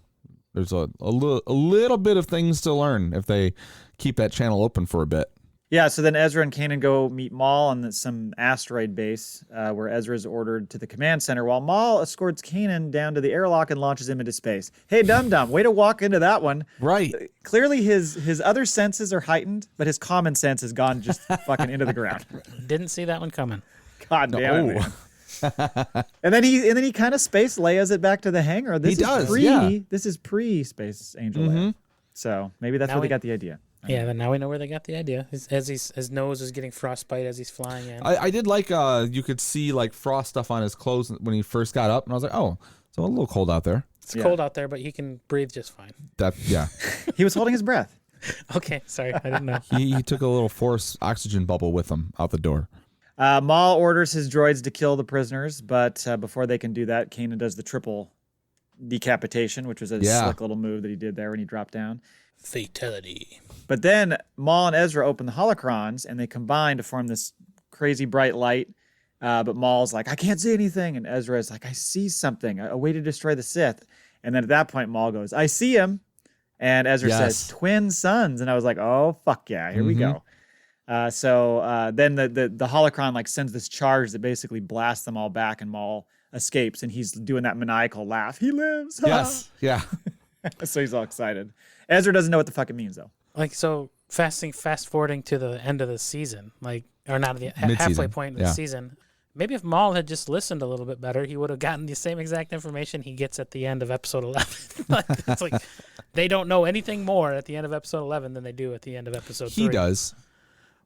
there's a little bit of things to learn if they keep that channel open for a bit. Yeah, so then Ezra and Kanan go meet Maul on some asteroid base where Ezra is ordered to the command center while Maul escorts Kanan down to the airlock and launches him into space. Hey, dum-dum, way to walk into that one. Right. Clearly his other senses are heightened, but his common sense has gone just fucking into the ground. Didn't see that one coming. God damn it, man. and then he kind of space Leia's it back to the hangar. This is pre Space Angel Leia. So maybe that's where they got the idea. Yeah, then now we know where they got the idea. His nose is getting frostbite as he's flying in. I did like you could see like frost stuff on his clothes when he first got up, and I was like, oh, it's a little cold out there. It's cold out there, but he can breathe just fine. He was holding his breath. Okay, sorry, I didn't know. He took a little forced oxygen bubble with him out the door. Maul orders his droids to kill the prisoners, but before they can do that, Kanan does the triple decapitation, which was a slick little move that he did there when he dropped down. Fatality. But then Maul and Ezra open the holocrons, and they combine to form this crazy bright light. But Maul's like, I can't see anything. And Ezra's like, I see something, a way to destroy the Sith. And then at that point, Maul goes, I see him. And Ezra says, twin sons. And I was like, oh, fuck yeah, here we go. So then the holocron like sends this charge that basically blasts them all back, and Maul escapes, and he's doing that maniacal laugh. He lives. Yes. Yeah. So he's all excited. Ezra doesn't know what the fuck it means, though. Like, so fast forwarding to the end of the season, like, or not the halfway point of the season. Maybe if Maul had just listened a little bit better, he would have gotten the same exact information he gets at the end of episode 11. It's like they don't know anything more at the end of episode 11 than they do at the end of episode 3. He does.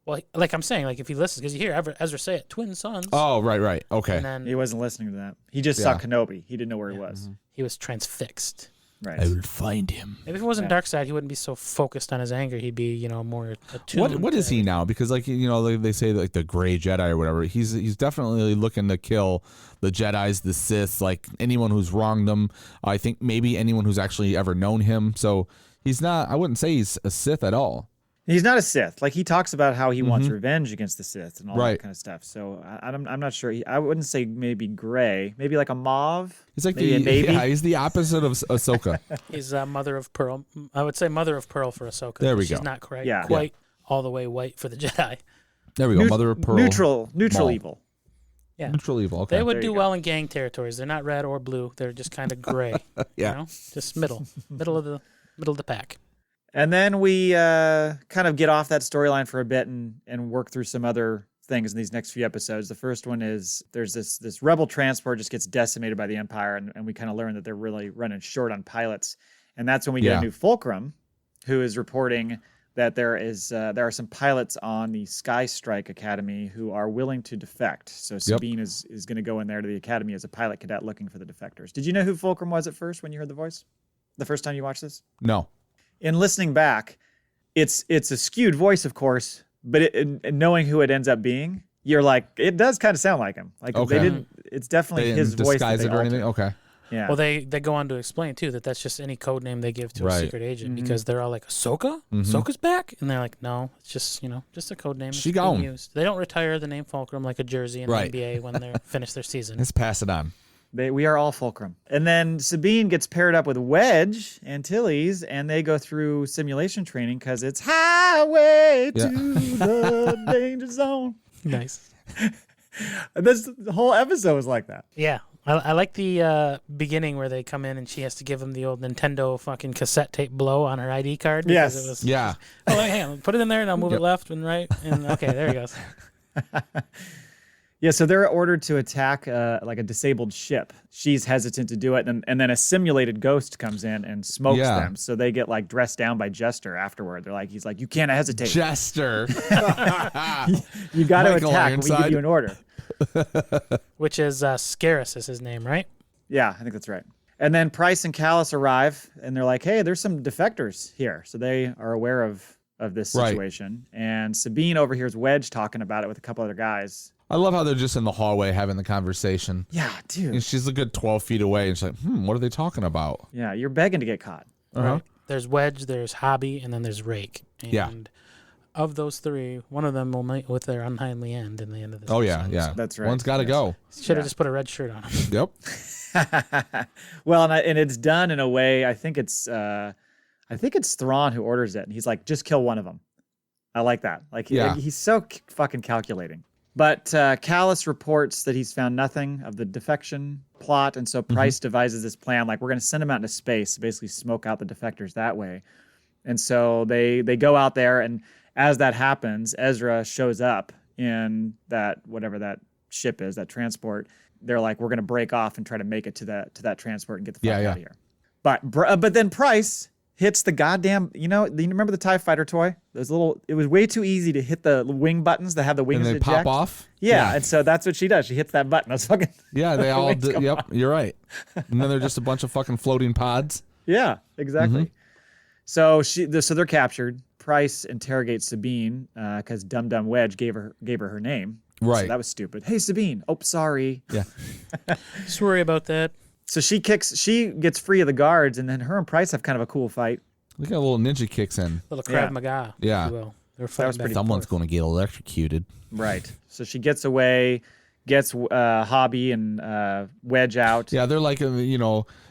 Well, like I'm saying, like if he listens, because you hear Ezra say it, twin sons. Oh, right. Okay. And then he wasn't listening to that. He just saw Kenobi. He didn't know where he was. He was transfixed. Right. I will find him. Maybe if it wasn't Darkseid, he wouldn't be so focused on his anger. He'd be, more attuned. What is he now? Because like they say like the gray Jedi or whatever. He's definitely looking to kill the Jedis, the Sith, like anyone who's wronged them. I think maybe anyone who's actually ever known him. So he's not. I wouldn't say he's a Sith at all. He's not a Sith. Like he talks about how he wants revenge against the Sith and all that kind of stuff. So I'm not sure. I wouldn't say maybe gray. Maybe like a mauve. He's like he's the opposite of Ahsoka. He's mother of pearl. I would say mother of pearl for Ahsoka. There we go. She's not quite all the way white for the Jedi. There we go. Mother of pearl. Neutral Maul. evil. Yeah. Neutral evil. Okay. They would do well in gang territories. They're not red or blue. They're just kind of gray. Just middle of the pack. And then we kind of get off that storyline for a bit and work through some other things in these next few episodes. The first one is there's this rebel transport just gets decimated by the Empire, and we kind of learn that they're really running short on pilots. And that's when we get a new Fulcrum, who is reporting that there are some pilots on the Sky Strike Academy who are willing to defect. So Sabine is going to go in there to the academy as a pilot cadet looking for the defectors. Did you know who Fulcrum was at first when you heard the voice? The first time you watched this? No. In listening back, it's a skewed voice, of course, but in knowing who it ends up being, you're like, it does kind of sound like him. Like it's definitely his voice. Disguise it or anything. Okay. Yeah. Well, they go on to explain too that that's just any code name they give to a secret agent because they're all like, Ahsoka? Ahsoka's back? And they're like, no, it's just just a code name. She gone. Used. They don't retire the name Fulcrum like a jersey in the NBA when they finish their season. Let's pass it on. We are all Fulcrum. And then Sabine gets paired up with Wedge Antilles, and they go through simulation training because it's highway to the danger zone. Nice. The whole episode was like that. Yeah. I like the beginning where they come in and she has to give him the old Nintendo fucking cassette tape blow on her ID card. Yes. It was, yeah. Oh, hang on. Put it in there and I'll move it left and right. And okay, there he goes. Yeah, so they're ordered to attack like a disabled ship. She's hesitant to do it, and then a simulated ghost comes in and smokes them. So they get like dressed down by Jester afterward. He's like, you can't hesitate. Jester. You got to attack when we give you an order. Which is Serkis is his name, right? Yeah, I think that's right. And then Price and Callus arrive, and they're like, hey, there's some defectors here. So they are aware of this situation. Right. And Sabine overhears Wedge talking about it with a couple other guys. I love how they're just in the hallway having the conversation. Yeah, dude. And she's a good 12 feet away, and she's like, what are they talking about? Yeah, you're begging to get caught. Right. There's Wedge, there's Hobby, and then there's Rake. And of those three, one of them will meet with their untimely end in the end of this episode. Yeah. That's right. One's got to go. Should have just put a red shirt on him. Yep. Well, and it's done in a way, I think it's Thrawn who orders it, and he's like, just kill one of them. I like that. Like Yeah. he's so fucking calculating. But Callus reports that he's found nothing of the defection plot, and so Price devises this plan. Like, we're going to send him out into space, basically smoke out the defectors that way. And so they go out there, and as that happens, Ezra shows up in that whatever that ship is, that transport. They're like, we're going to break off and try to make it to that transport and get the fuck out of here. But then Price hits the goddamn, you remember the TIE Fighter toy? It was way too easy to hit the wing buttons that have the wings And they eject. pop off? Yeah, and so that's what she does. She hits that button. That's fucking. Yeah, they all do. Yep, you're right. And then they're just a bunch of fucking floating pods. Yeah, exactly. So they're captured. Price interrogates Sabine because Dum Dum Wedge gave her her name. Right. So that was stupid. Hey, Sabine. Oh, sorry. Yeah. Sorry about that. So she gets free of the guards, and then her and Price have kind of a cool fight. Look at a little ninja kicks in. Little Krav Maga. Yeah. If you will. They're was fighting pretty back and Someone's forth. going to get electrocuted. Right. So she gets away, gets Hobby and Wedge out. Yeah, they're like,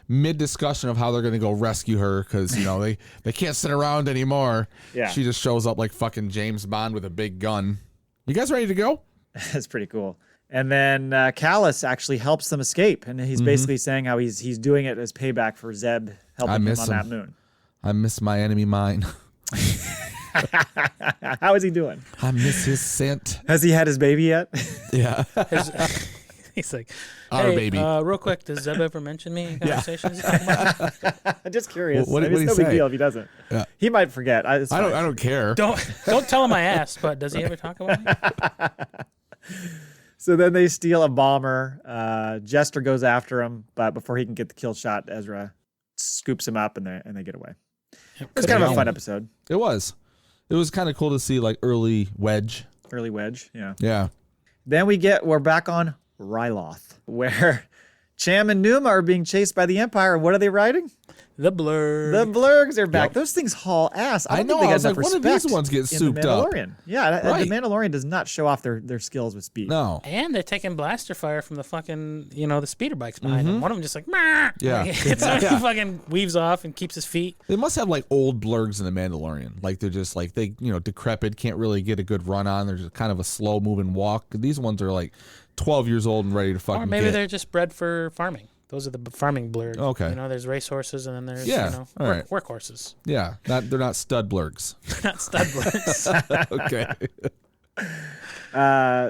mid-discussion of how they're going to go rescue her because, they can't sit around anymore. Yeah. She just shows up like fucking James Bond with a big gun. You guys ready to go? That's pretty cool. And then Callus actually helps them escape, and he's basically saying how he's doing it as payback for Zeb helping him on that moon. I miss my enemy mine. How is he doing? I miss his scent. Has he had his baby yet? Yeah. He's like, Our hey, baby. real quick, does Zeb ever mention me in conversations? I'm just curious. What I mean, did it's he no big say? deal if he doesn't. Yeah. He might forget. I don't care. Don't tell him I asked, but does he ever talk about me? So then they steal a bomber. Jester goes after him, but before he can get the kill shot, Ezra scoops him up and they get away. It was kind of a fun episode. It was. It was kind of cool to see like early Wedge. Early Wedge, yeah. Yeah. Then we're back on Ryloth, where Cham and Numa are being chased by the Empire. What are they riding? The blur. The Blurgs are back. Yep. Those things haul ass. I I don't know, think they I got was enough like, when respect did these ones get in souped the up? Mandalorian. Yeah, Right. the Mandalorian does not show off their skills with speed. No. And they're taking blaster fire from the fucking, the speeder bikes behind them. One of them just like, Mah! Yeah. Like, it's like he fucking weaves off and keeps his feet. They must have like old blurgs in the Mandalorian. Like they're just like decrepit, can't really get a good run on. They're just kind of a slow moving walk. These ones are like 12 years old and ready to fucking Or maybe get. they're just bred for farming. Those are the farming blurgs. Okay. There's racehorses and then there's, Yeah, all right. workhorses. Yeah, they're not stud blurgs. They're not stud blurgs. Okay.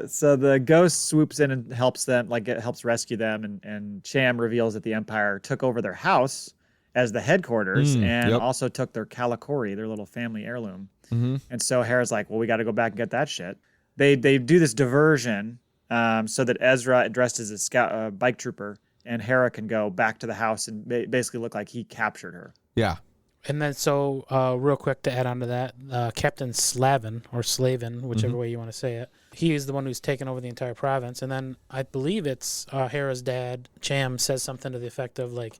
So the ghost swoops in and helps them, like it helps rescue them, and Cham reveals that the Empire took over their house as the headquarters and yep. also took their Kalikori, their little family heirloom. And so Hera's like, well, we got to go back and get that shit. They do this diversion so that Ezra, dressed as a scout, bike trooper, and Hera can go back to the house and basically look like he captured her. Yeah. And then, so real quick to add on to that, Captain Slavin, or Slavin, whichever way you want to say it, he is the one who's taken over the entire province. And then I believe it's Hera's dad, Cham, says something to the effect of, like,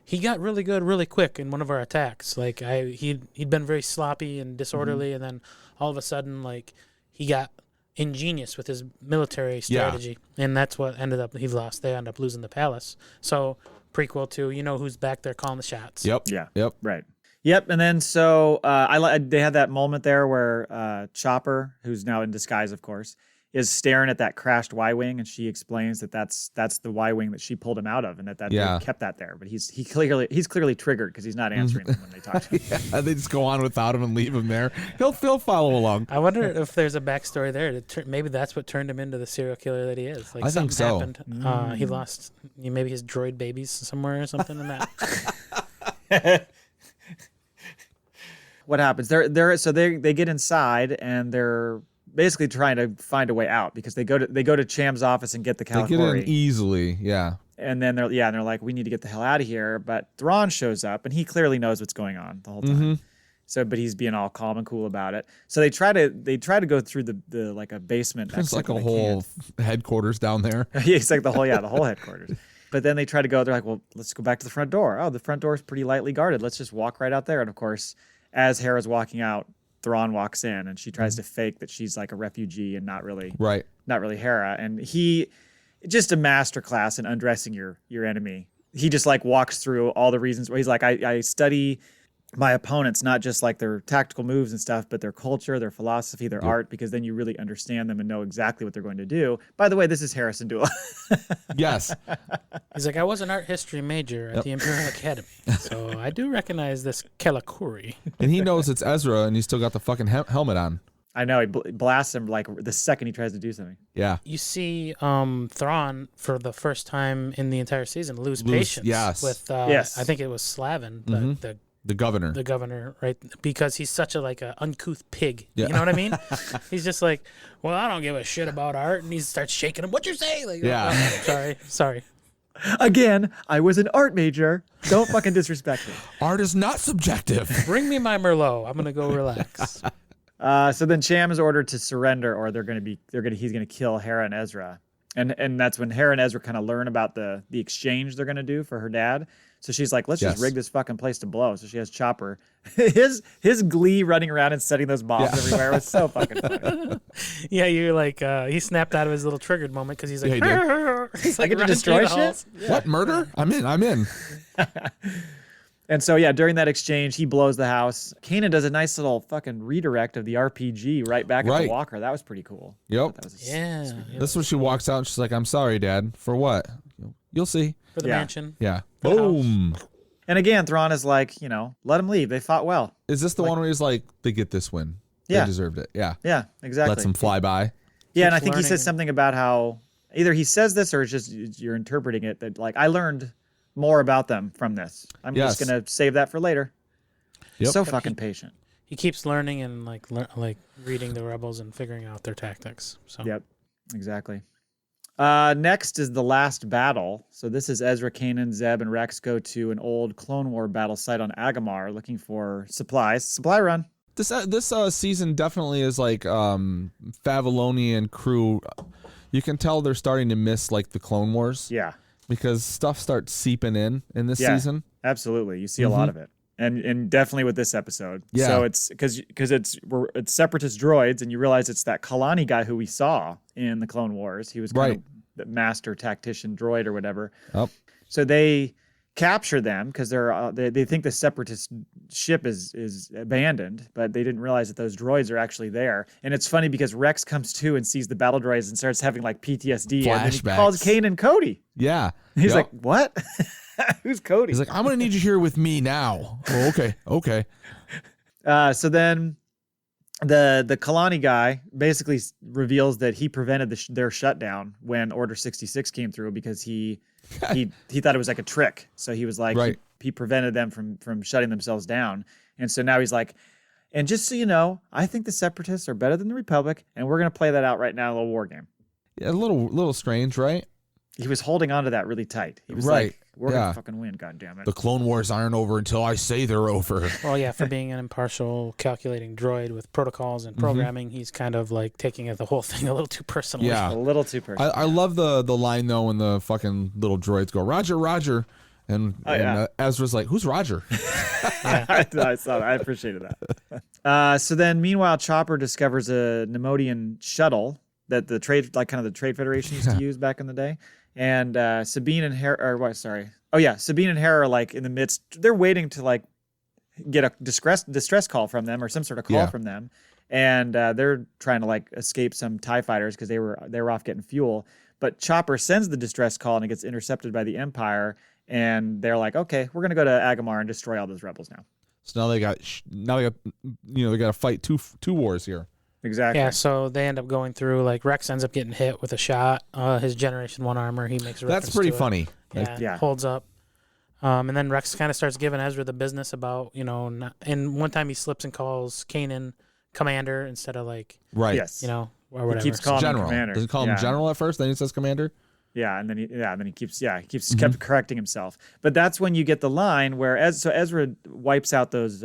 he got really good really quick in one of our attacks. Like, he'd been very sloppy and disorderly, and then all of a sudden, like, he got ingenious with his military strategy. And that's what ended up, he lost. They end up losing the palace. So, prequel to, who's back there calling the shots. Yep. Yeah. Yep. Right. Yep. And then so they had that moment there where Chopper, who's now in disguise, of course, is staring at that crashed Y-wing, and she explains that that's the Y-wing that she pulled him out of, and that Yeah. they kept that there. But he's clearly triggered because he's not answering them when they talk to him. Yeah, they just go on without him and leave him there. He'll follow along. I wonder if there's a backstory there. Maybe that's what turned him into the serial killer that he is. Like, I think something so. happened. He lost maybe his droid babies somewhere or something in that. What happens? They get inside and they're basically trying to find a way out because they go to Cham's office and get the They get in Kalikori. easily. Yeah. And then they're like, we need to get the hell out of here. But Thrawn shows up and he clearly knows what's going on the whole time. So, but he's being all calm and cool about it. So they try to go through the like a basement. It's exit, like but a they whole can't. headquarters down there. Yeah, it's like the whole headquarters. But then they try to go. They're like, well, let's go back to the front door. Oh, the front door is pretty lightly guarded. Let's just walk right out there. And of course, as Hera's walking out, Thrawn walks in and she tries to fake that she's like a refugee and not really Hera. And he just a masterclass in undressing your enemy. He just like walks through all the reasons where he's like, I study my opponents, not just like their tactical moves and stuff, but their culture, their philosophy, their art, because then you really understand them and know exactly what they're going to do. By the way, this is Harrison Dula. Yes. He's like, I was an art history major at the Imperial Academy, so I do recognize this Kelakuri. And he knows it's Ezra, and he's still got the fucking helmet on. I know, he blasts him like the second he tries to do something. Yeah. You see Thrawn for the first time in the entire season lose patience with I think it was Slavin, the governor. The governor, right? Because he's such a uncouth pig. Yeah. You know what I mean? He's just like, well, I don't give a shit about art, and he starts shaking him. What you say? Like, sorry. Again, I was an art major. Don't fucking disrespect me. Art is not subjective. Bring me my Merlot. I'm gonna go relax. So then Cham is ordered to surrender, or he's gonna kill Hera and Ezra, and that's when Hera and Ezra kind of learn about the exchange they're gonna do for her dad. So she's like, let's just rig this fucking place to blow. So she has Chopper. His glee running around and setting those bombs everywhere was so fucking funny. Yeah, you're like, he snapped out of his little triggered moment because he's like, he's like, I get to destroy shit? Yeah. What, murder? I'm in. And so, during that exchange, he blows the house. Kanan does a nice little fucking redirect of the RPG right back at the walker. That was pretty cool. Yep. This is when she walks out and she's like, I'm sorry, Dad. For what? You'll see. For the mansion. Yeah. Boom. And again, Thrawn is like, let him leave. They fought well. Is this the one where he's like, they get this win? Yeah. They deserved it. Yeah. Yeah, exactly. Lets him fly by. Yeah, and I think he says something about how either he says this or it's just you're interpreting it that like, I learned more about them from this. I'm just going to save that for later. Yep. So fucking patient. He keeps learning and like reading the rebels and figuring out their tactics. So. Yep, exactly. Next is the last battle. So this is Ezra, Kanan, Zeb, and Rex go to an old Clone War battle site on Agamar looking for supplies. Supply run. This season definitely is like Favalonian crew. You can tell they're starting to miss like the Clone Wars. Yeah. Because stuff starts seeping in this season. Absolutely. You see a lot of it. And definitely with this episode. Yeah. So it's because it's separatist droids, and you realize it's that Kalani guy who we saw in the Clone Wars. He was kind of the master tactician droid or whatever. Oh. So they capture them because they think the separatist ship is abandoned, but they didn't realize that those droids are actually there. And it's funny because Rex comes to and sees the battle droids and starts having like PTSD. Flashbacks. And then he calls Kanan Cody. Yeah. He's like, what? Who's Cody? He's like, I'm going to need you here with me now. Oh, okay. So then the Kalani guy basically reveals that he prevented their shutdown when Order 66 came through because he thought it was like a trick. So he was like, he prevented them from shutting themselves down. And so now he's like, and just so you know, I think the Separatists are better than the Republic, and we're going to play that out right now in a little war game. Yeah, a little strange, right? He was holding on to that really tight. He was like, we're going to fucking win, goddammit. The Clone Wars aren't over until I say they're over. Well, yeah, for being an impartial, calculating droid with protocols and programming, he's kind of like taking the whole thing a little too personally. Yeah. A little too personal. I love the line, though, when the fucking little droids go, Roger, Roger. And Ezra's like, who's Roger? I saw that. I appreciated that. So then, meanwhile, Chopper discovers a Nemodian shuttle that the Trade Federation used to use back in the day. And Sabine and Hera, Sabine and Hera are like in the midst. They're waiting to like get a distress call from them or some sort of call from them, and they're trying to like escape some TIE fighters because they were off getting fuel. But Chopper sends the distress call and it gets intercepted by the Empire, and they're like, okay, we're gonna go to Agamar and destroy all those rebels now. So now they got they got to fight two wars here. Exactly. Yeah, so they end up going through, like, Rex ends up getting hit with a shot. His Generation 1 armor, he makes a reference That's pretty to funny. Yeah, holds up. And then Rex kind of starts giving Ezra the business about, and one time he slips and calls Kanan Commander instead of, like, or whatever. He keeps calling him General. Commander. Does he call him General at first, then he says Commander? Yeah, and then he keeps kept correcting himself. But that's when you get the line where Ezra wipes out those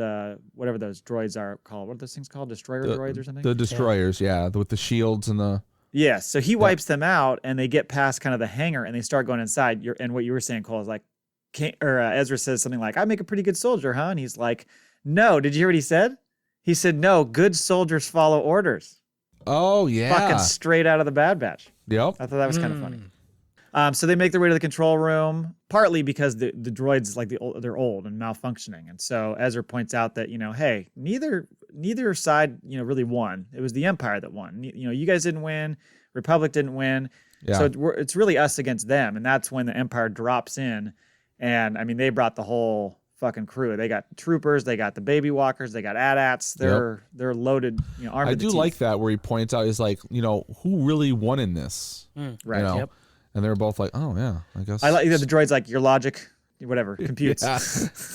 whatever those droids are called. What are those things called? Destroyer droids or something? The destroyers, with the shields and the. Yeah, so he wipes them out, and they get past kind of the hangar, and they start going inside. And what you were saying, Cole, is like, Ezra says something like, "I make a pretty good soldier, huh?" And he's like, "No, did you hear what he said? He said, no, good soldiers follow orders." Oh yeah, fucking straight out of the Bad Batch. Yep. I thought that was kind of funny. So they make their way to the control room, partly because the droids, like they're old and malfunctioning. And so Ezra points out that, hey, neither side, really won. It was the Empire that won. You guys didn't win. Republic didn't win. Yeah. So it's really us against them. And that's when the Empire drops in. And I mean, they brought the whole fucking crew. They got troopers, they got the baby walkers, they got AT-ATs. They're loaded, armed. I do like that where he points out is like, who really won in this? Right. Yep. And they're both like, oh yeah, I guess. I like the droid's like, your logic, whatever, computes. Yeah.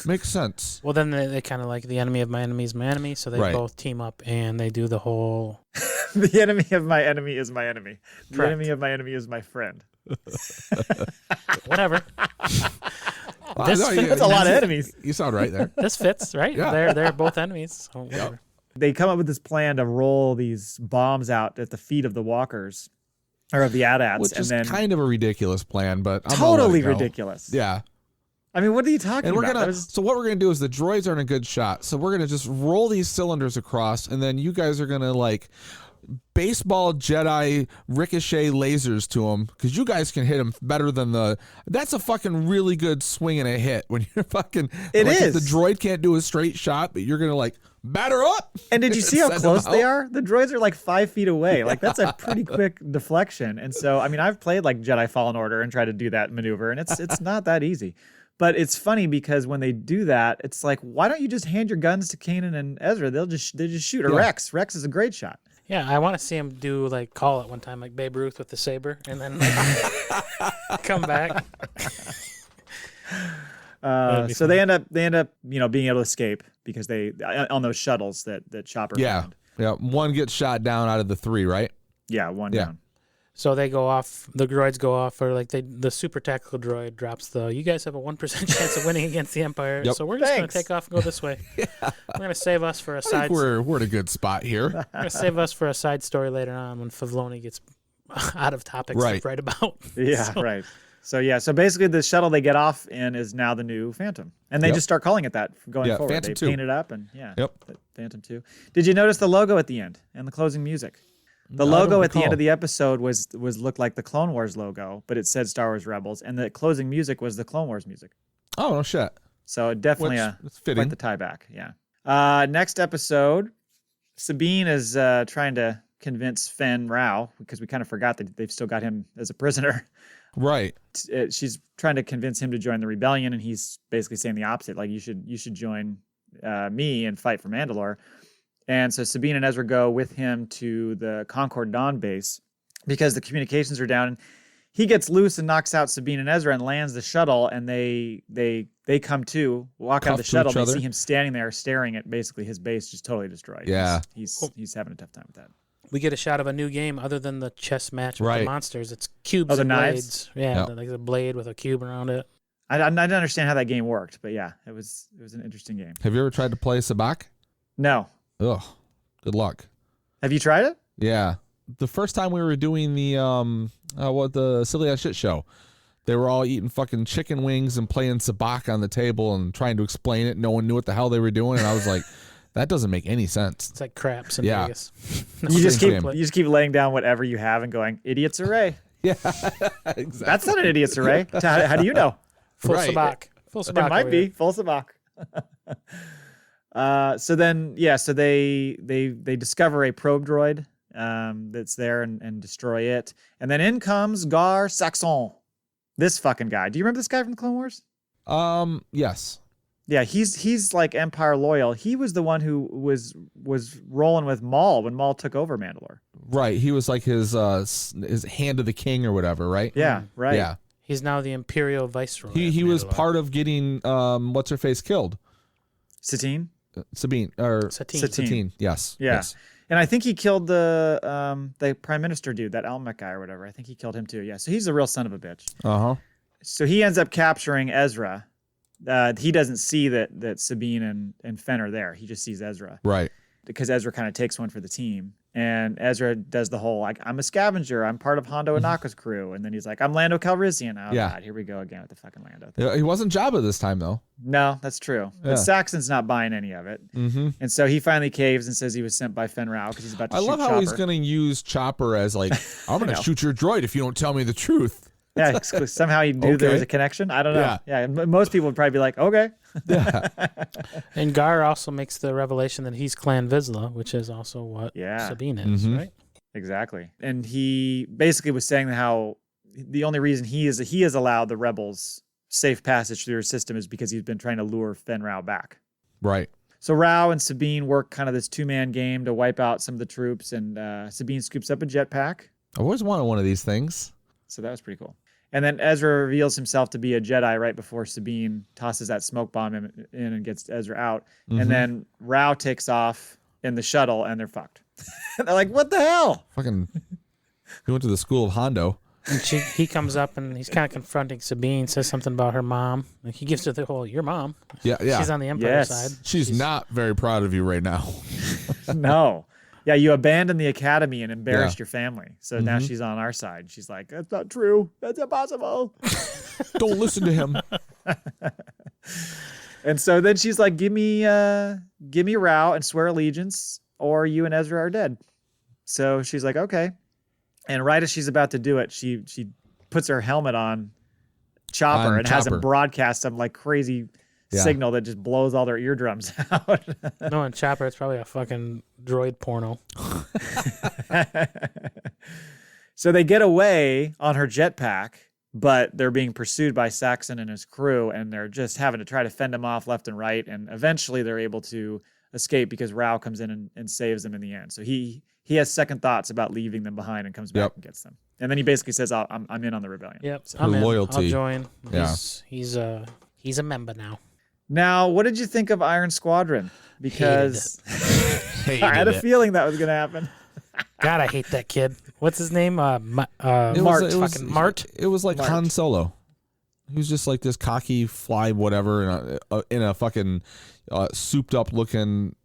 Makes sense. Well, then they kind of like the enemy of my enemy is my enemy, so they both team up and they do the whole. The enemy of my enemy is my enemy. The Correct. enemy of my enemy is my friend. Whatever. That's a lot of enemies. You sound right there. This fits, right? Yeah. They're both enemies. So whatever. They come up with this plan to roll these bombs out at the feet of the walkers. Or of the AT-ATs. Which and is then kind of a ridiculous plan, but I'm totally gonna let it go. ridiculous. Yeah. I mean, what are you talking And we're about? gonna. So what we're gonna do is the droids aren't a good shot, so we're gonna just roll these cylinders across, and then you guys are gonna like baseball Jedi ricochet lasers to them because you guys can hit them better than the. That's a fucking really good swing and a hit when you're fucking. It like, is. If the droid can't do a straight shot, but you're gonna like batter up. And did you see how Send close them they out. are? The droids are like 5 feet away. Like that's a pretty quick deflection. And so, I mean, I've played like Jedi Fallen Order and tried to do that maneuver, and it's not that easy. But it's funny because when they do that, it's like, why don't you just hand your guns to Kanan and Ezra? They just shoot. Or Yeah. Rex. Rex is a great shot. Yeah, I want to see him do like call it one time, like Babe Ruth with the saber, and then like, come back. So they end up being able to escape because they on those shuttles that Chopper Yeah. found. Yeah. One gets shot down out of the 3, right? Yeah, one Yeah. down. So they go off. The droids go off, or like the super tactical droid drops the. You guys have a 1% chance of winning against the Empire. Yep. So we're just gonna Thanks. take off and go this way. We're gonna save us for a I side. think we're in a good spot here. We're gonna save us for a side story later on when Favloni gets out of topics Right. to write about. Yeah, So- right. So basically the shuttle they get off in is now the new Phantom. And they Yep. just start calling it that from going Yeah, forward. Phantom they 2. paint it up and Yep. Phantom 2. Did you notice the logo at the end and the closing music? The No, I don't logo at the recall. end of the episode was looked like the Clone Wars logo, but it said Star Wars Rebels, and the closing music was the Clone Wars music. Oh no shit. So definitely It's fitting. quite the tie back. Yeah. Next episode, Sabine is trying to convince Fen Rao, because we kind of forgot that they've still got him as a prisoner. Right. She's trying to convince him to join the rebellion, and he's basically saying the opposite. Like, you should join me and fight for Mandalore. And so Sabine and Ezra go with him to the Concord Dawn base because the communications are down. And he gets loose and knocks out Sabine and Ezra and lands the shuttle. And they come to walk out of the Cuffed to shuttle. each They other. see him standing there, staring at basically his base just totally destroyed. Yeah. he's having a tough time with that. We get a shot of a new game other than the chess match with Right. the monsters. It's cubes Oh, the and knives? blades. Yeah, Yep. like a blade with a cube around it. I didn't understand how that game worked, but yeah, it was an interesting game. Have you ever tried to play Sabak? No, Ugh. Good luck. have you tried it? Yeah. The first time we were doing the Silly Ass Shit Show, they were all eating fucking chicken wings and playing Sabak on the table and trying to explain it. No one knew what the hell they were doing, and I was like, that doesn't make any sense. It's like craps in Yeah. Vegas. You just Same keep laying down whatever you have and going, idiot's array. Yeah, exactly. That's not an idiot's array. How do you know? Full Right. sabak. Full sabak. It might over be here. full sabak. So they discover a probe droid that's there and destroy it. And then in comes Gar Saxon. This fucking guy. Do you remember this guy from the Clone Wars? Yes. Yeah, he's like Empire loyal. He was the one who was rolling with Maul when Maul took over Mandalore. Right. He was like his hand of the king or whatever, right? Yeah, right. Yeah. He's now the Imperial Viceroy. He of was Mandalore. part of getting what's her face killed. Satine? Sabine or Satine. Satine. Yes. Yeah. Yes. And I think he killed the Prime Minister dude, that Almec guy or whatever. I think he killed him too. Yeah, so he's a real son of a bitch. Uh-huh. So he ends up capturing Ezra. He doesn't see that Sabine and Fen are there. He just sees Ezra Right. because Ezra kind of takes one for the team. And Ezra does the whole, like, I'm a scavenger. I'm part of Hondo Anaka's crew. And then he's like, I'm Lando Calrissian. Oh, Yeah. God, here we go again with the fucking Lando thing. He wasn't Jabba this time, though. No, that's true. Yeah. But Saxon's not buying any of it. Mm-hmm. And so he finally caves and says he was sent by Fen Rao because he's about to I shoot love how Chopper. he's going to use Chopper as like, I'm going I to know. shoot your droid if you don't tell me the truth. Yeah, somehow he knew there was a connection. I don't know. Yeah, most people would probably be like, okay. Yeah. And Gar also makes the revelation that he's Clan Vizsla, which is also what Sabine is, right? Exactly. And he basically was saying how the only reason he has allowed the rebels safe passage through her system is because he's been trying to lure Fen Rao back. Right. So Rao and Sabine work kind of this two-man game to wipe out some of the troops, and Sabine scoops up a jetpack. I always wanted one of these things. So that was pretty cool. And then Ezra reveals himself to be a Jedi right before Sabine tosses that smoke bomb in and gets Ezra out. And then Rao takes off in the shuttle, and they're fucked. They're like, what the hell? Fucking, he went to the school of Hondo. And he comes up and he's kind of confronting Sabine, says something about her mom. Like he gives her the whole, your mom. Yeah. She's on the Empire side. She's not very proud of you right now. No. Yeah, you abandoned the academy and embarrassed your family. So now she's on our side. She's like, that's not true. That's impossible. Don't listen to him. And so then she's like, give me Rao and swear allegiance, or you and Ezra are dead. So she's like, okay. And right as she's about to do it, she puts her helmet on Chopper and has him broadcast some like crazy signal that just blows all their eardrums out. No, on Chopper, it's probably a fucking droid porno. So they get away on her jetpack, but they're being pursued by Saxon and his crew, and they're just having to try to fend them off left and right. And eventually they're able to escape because Rao comes in and saves them in the end. So he has second thoughts about leaving them behind and comes back and gets them. And then he basically says, I'm in on the rebellion. Yep, so, I'm in. Loyalty. I'll join. Yeah. He's a member now. Now, what did you think of Iron Squadron? Because I had a feeling that was going to happen. God, I hate that kid. What's his name? Mart. Mart. It was like Mart. Han Solo. He was just like this cocky fly whatever in a fucking souped up looking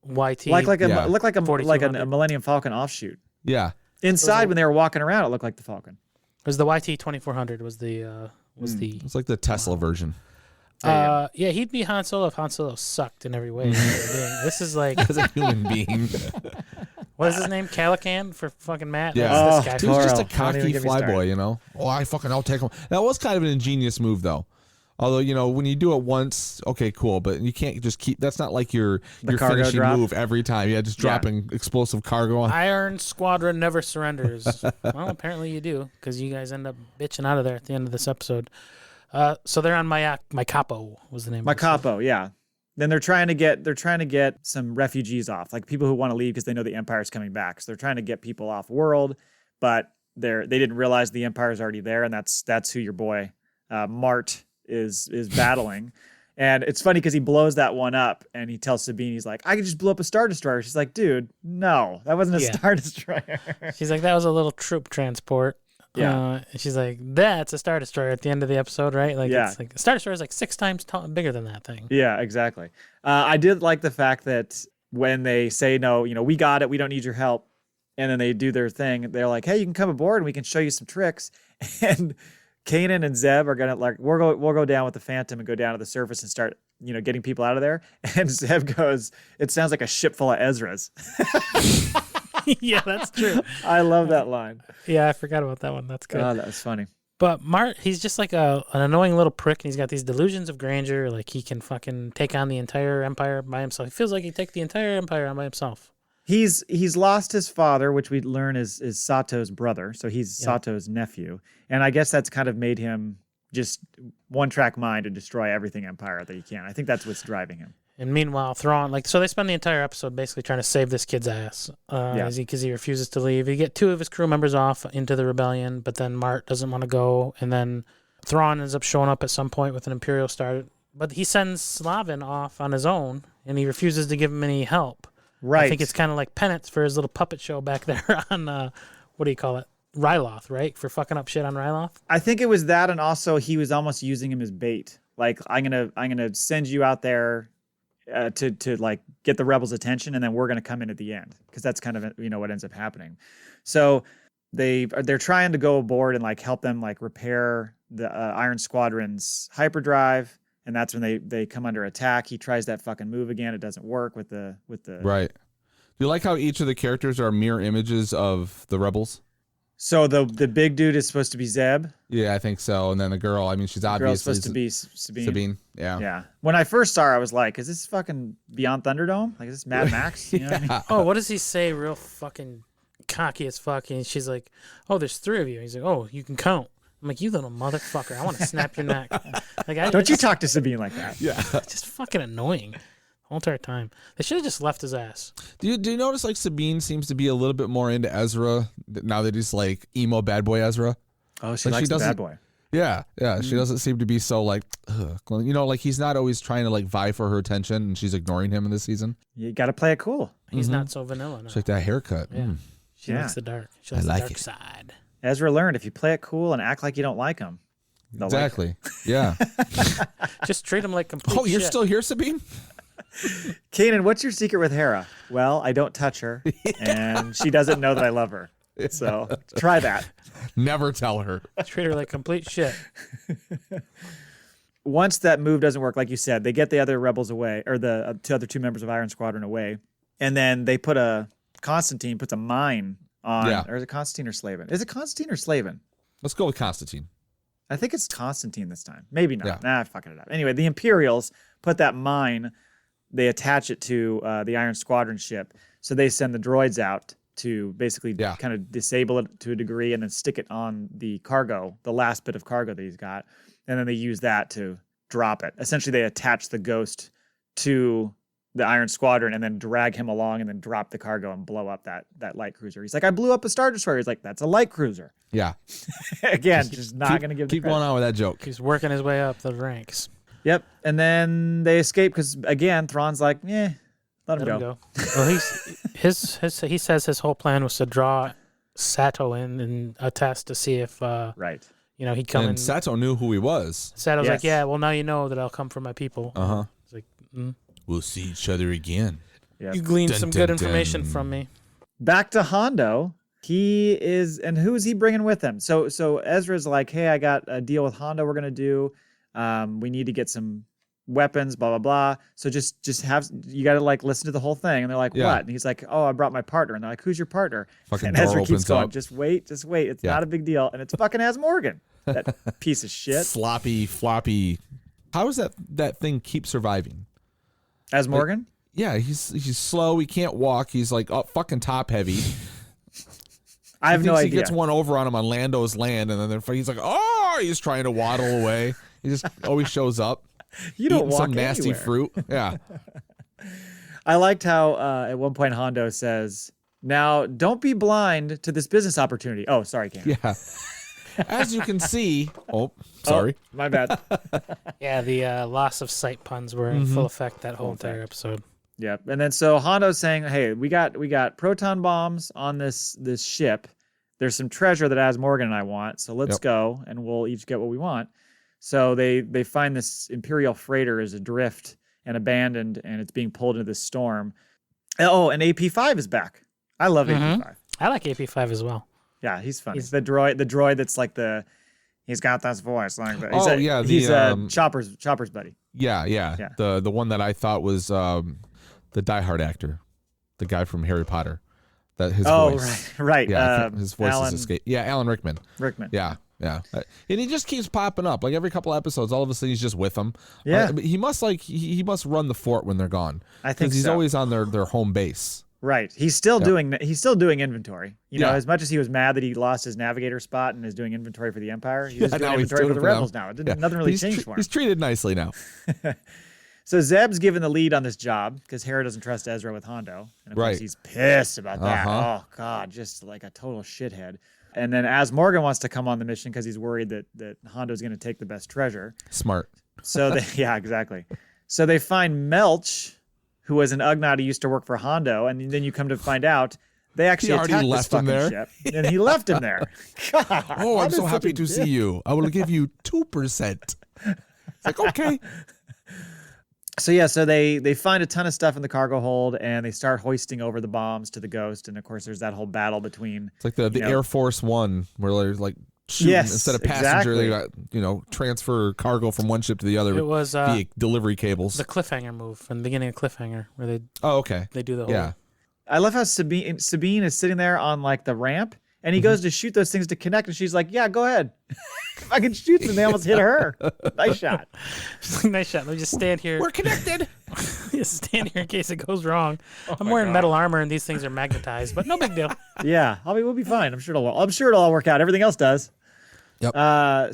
YT. Looked like a Millennium Falcon offshoot. Yeah. Inside when they were walking around, it looked like the Falcon. It was the YT 2400 was the It's like the Tesla version. Yeah, he'd be Han Solo if Han Solo sucked in every way. This is like as a human being. What is his name? Calican for fucking Matt. Yeah, That's this guy. he was just a cocky flyboy, you know. I'll take him. That was kind of an ingenious move, though. Although, you know, when you do it once, okay, cool, but you can't just keep. That's not like your finishing move every time. Yeah, just dropping explosive cargo on. Iron Squadron never surrenders. Well, apparently you do, because you guys end up bitching out of there at the end of this episode. So they're on my Capo was the name. My Capo, yeah. Then they're trying to get some refugees off, like people who want to leave because they know the Empire's coming back. So they're trying to get people off world, but they didn't realize the Empire's already there, and that's who your boy Mart is battling. And it's funny because he blows that one up, and he tells Sabine, he's like, I could just blow up a Star Destroyer. She's like, dude, no, that wasn't a Star Destroyer. She's like, that was a little troop transport. Yeah. She's like, that's a Star Destroyer at the end of the episode, right? Like, it's like a Star Destroyer is like 6 times bigger than that thing. Yeah, exactly. I did like the fact that when they say, no, you know, we got it, we don't need your help, and then they do their thing, they're like, hey, you can come aboard and we can show you some tricks. And Kanan and Zeb are gonna we'll go down with the Phantom and go down to the surface and start, you know, getting people out of there. And Zeb goes, it sounds like a ship full of Ezras. Yeah, that's true. I love that line. Yeah, I forgot about that one. That's good. Oh, that was funny. But Mart, he's just like an annoying little prick, and he's got these delusions of grandeur. Like he can fucking take on the entire Empire by himself. He feels like he take the entire Empire on by himself. He's lost his father, which we learn is Sato's brother. So he's Sato's nephew. And I guess that's kind of made him just one-track mind to destroy everything Empire that he can. I think that's what's driving him. And meanwhile, Thrawn, so they spend the entire episode basically trying to save this kid's ass because he refuses to leave. You get 2 of his crew members off into the rebellion, but then Mart doesn't want to go. And then Thrawn ends up showing up at some point with an Imperial Star. But he sends Slavin off on his own, and he refuses to give him any help. Right. I think it's kind of like penance for his little puppet show back there on, what do you call it? Ryloth, right? For fucking up shit on Ryloth? I think it was that, and also he was almost using him as bait. Like, I'm gonna send you out there to like get the rebels' attention, and then we're gonna come in at the end, because that's kind of, you know, what ends up happening. So they're trying to go aboard and like help them like repair the Iron Squadron's hyperdrive, and that's when they come under attack. He tries that fucking move again. It doesn't work with the right. Do you like how each of the characters are mirror images of the rebels? So the big dude is supposed to be Zeb. Yeah, I think so. And then the girl, I mean, she's The girl's obviously supposed to be Sabine. Sabine. Yeah. Yeah. When I first saw her, I was like, is this fucking Beyond Thunderdome? Like, is this Mad Max? You know what I mean? Oh, what does he say? Real fucking cocky as fuck. And she's like, oh, there's 3 of you. He's like, oh, you can count. I'm like, you little motherfucker. I want to snap your neck. Like, Don't you talk to Sabine like that. Yeah. Just fucking annoying. The whole entire time. They should have just left his ass. Do you notice like Sabine seems to be a little bit more into Ezra now that he's like emo bad boy Ezra? Oh, she Like, likes she the bad doesn't- boy. Yeah, yeah. She doesn't seem to be so like, ugh. You know, like he's not always trying to like vie for her attention, and she's ignoring him in this season. You got to play it cool. He's not so vanilla now. It's like that haircut. Yeah. She Yeah. likes the dark. She likes I like the dark it. side. Ezra learned if you play it cool and act like you don't like him. they'll like Exactly. Yeah. Just treat him like complete Oh, you're shit. still here, Sabine? Kanan, what's your secret with Hera? Well, I don't touch her, and she doesn't know that I love her. So try that. Never tell her. Treat her like complete shit. Once that move doesn't work, like you said, they get the other rebels away, or the other 2 members of Iron Squadron away, and then they put Constantine puts a mine on, Yeah. or is it Constantine or Slavin? Is it Constantine or Slavin? Let's go with Constantine. I think it's Constantine this time. Maybe not. Yeah. Nah, fucking it up. Anyway, the Imperials put that mine, they attach it to the Iron Squadron ship, so they send the droids out to basically Yeah. kind of disable it to a degree and then stick it on the cargo, the last bit of cargo that he's got. And then they use that to drop it. Essentially, they attach the Ghost to the Iron Squadron and then drag him along and then drop the cargo and blow up that light cruiser. He's like, I blew up a Star Destroyer. He's like, that's a light cruiser. Yeah. Again, just not going to give the Keep credit. going on with that joke. He's working his way up the ranks. Yep. And then they escape because, again, Thrawn's like, let him Let go. him go. Well, he says his whole plan was to draw Sato in and a test to see if Right. he'd come in. And Sato knew who he was. Sato's Yes. like, yeah, well now you know that I'll come for my people. Uh-huh. It's like, We'll see each other again. Yep. you gleaned Dun, some dun, good information dun. from me. Back to Hondo. He is, and who is he bringing with him? So Ezra's like, hey, I got a deal with Hondo we're going to do. We need to get some weapons, blah, blah, blah. So just you got to like listen to the whole thing. And they're like, Yeah. what? And he's like, oh, I brought my partner. And they're like, who's your partner? Fucking And door Ezra keeps opens going, up. just wait. It's Yeah. not a big deal. And it's fucking Az Morgan, that piece of shit. Sloppy, floppy. How does that thing keep surviving? Az Morgan? Yeah, he's slow. He can't walk. He's like fucking top heavy. I have He no thinks idea. He gets one over on him on Lando's land, and then he's like, oh, he's trying to waddle away. He just always shows up. You don't eating walk some nasty anywhere. fruit. Yeah. I liked how at one point Hondo says, now don't be blind to this business opportunity. Oh, sorry, Cam. Yeah. As you can see, sorry. Oh, my bad. Yeah, the loss of sight puns were in full effect that whole entire episode. Yep. And then so Hondo's saying, hey, we got proton bombs on this ship. There's some treasure that Az Morgan and I want. So let's Yep. go and we'll each get what we want. So they find this Imperial freighter is adrift and abandoned, and it's being pulled into this storm. Oh, and AP5 is back. I love AP5. I like AP5 as well. Yeah, he's funny. He's the droid that's like he's got this voice like that. Oh, yeah, he's the, Chopper's buddy. Yeah. Yeah. The one that I thought was the diehard actor, the guy from Harry Potter. That his voice. right. Yeah, his voice Alan is escaped. Yeah, Alan Rickman. Rickman. Yeah. And he just keeps popping up. Like every couple episodes, all of a sudden he's just with them. Yeah. But he must he must run the fort when they're gone. I think he's so. always on their home base. Right. He's still doing inventory. You know, Yeah. as much as he was mad that he lost his navigator spot and is doing inventory for the Empire, he's just doing now he's inventory doing for it the for them. rebels now. Yeah. Nothing really He's changed for him. He's treated nicely now. So Zeb's given the lead on this job because Hera doesn't trust Ezra with Hondo. And of course Right. he's pissed about that. Uh-huh. Oh, God, just like a total shithead. And then Az Morgan wants to come on the mission because he's worried that Hondo's going to take the best treasure. Smart. So yeah, exactly. So they find Melch, who was an Ugnaught who used to work for Hondo, and then you come to find out they actually already attacked left this him fucking there? ship, and he left him there. God, Oh, I'm that so is happy such a to see dick. you. I will give you 2%. It's like, okay. So yeah, so they find a ton of stuff in the cargo hold, and they start hoisting over the bombs to the Ghost, and of course there's that whole battle between. It's like the you know- Air Force One where they're like shooting Yes, instead of passenger, exactly. they got, transfer cargo from one ship to the other It was via delivery cables. the cliffhanger move from the beginning of Cliffhanger where Oh, okay. they do the whole. Yeah. I love how Sabine is sitting there on like the ramp, And he goes to shoot those things to connect, and she's like, "Yeah, go ahead." Fucking shoots, and they almost hit her. Nice shot. Nice shot. Let me just stand here. We're connected. Just stand here in case it goes wrong. I'm my wearing God. metal armor, and these things are magnetized, but no big deal. Yeah, we'll be fine. I'm sure it'll all work out. Everything else does. Yep.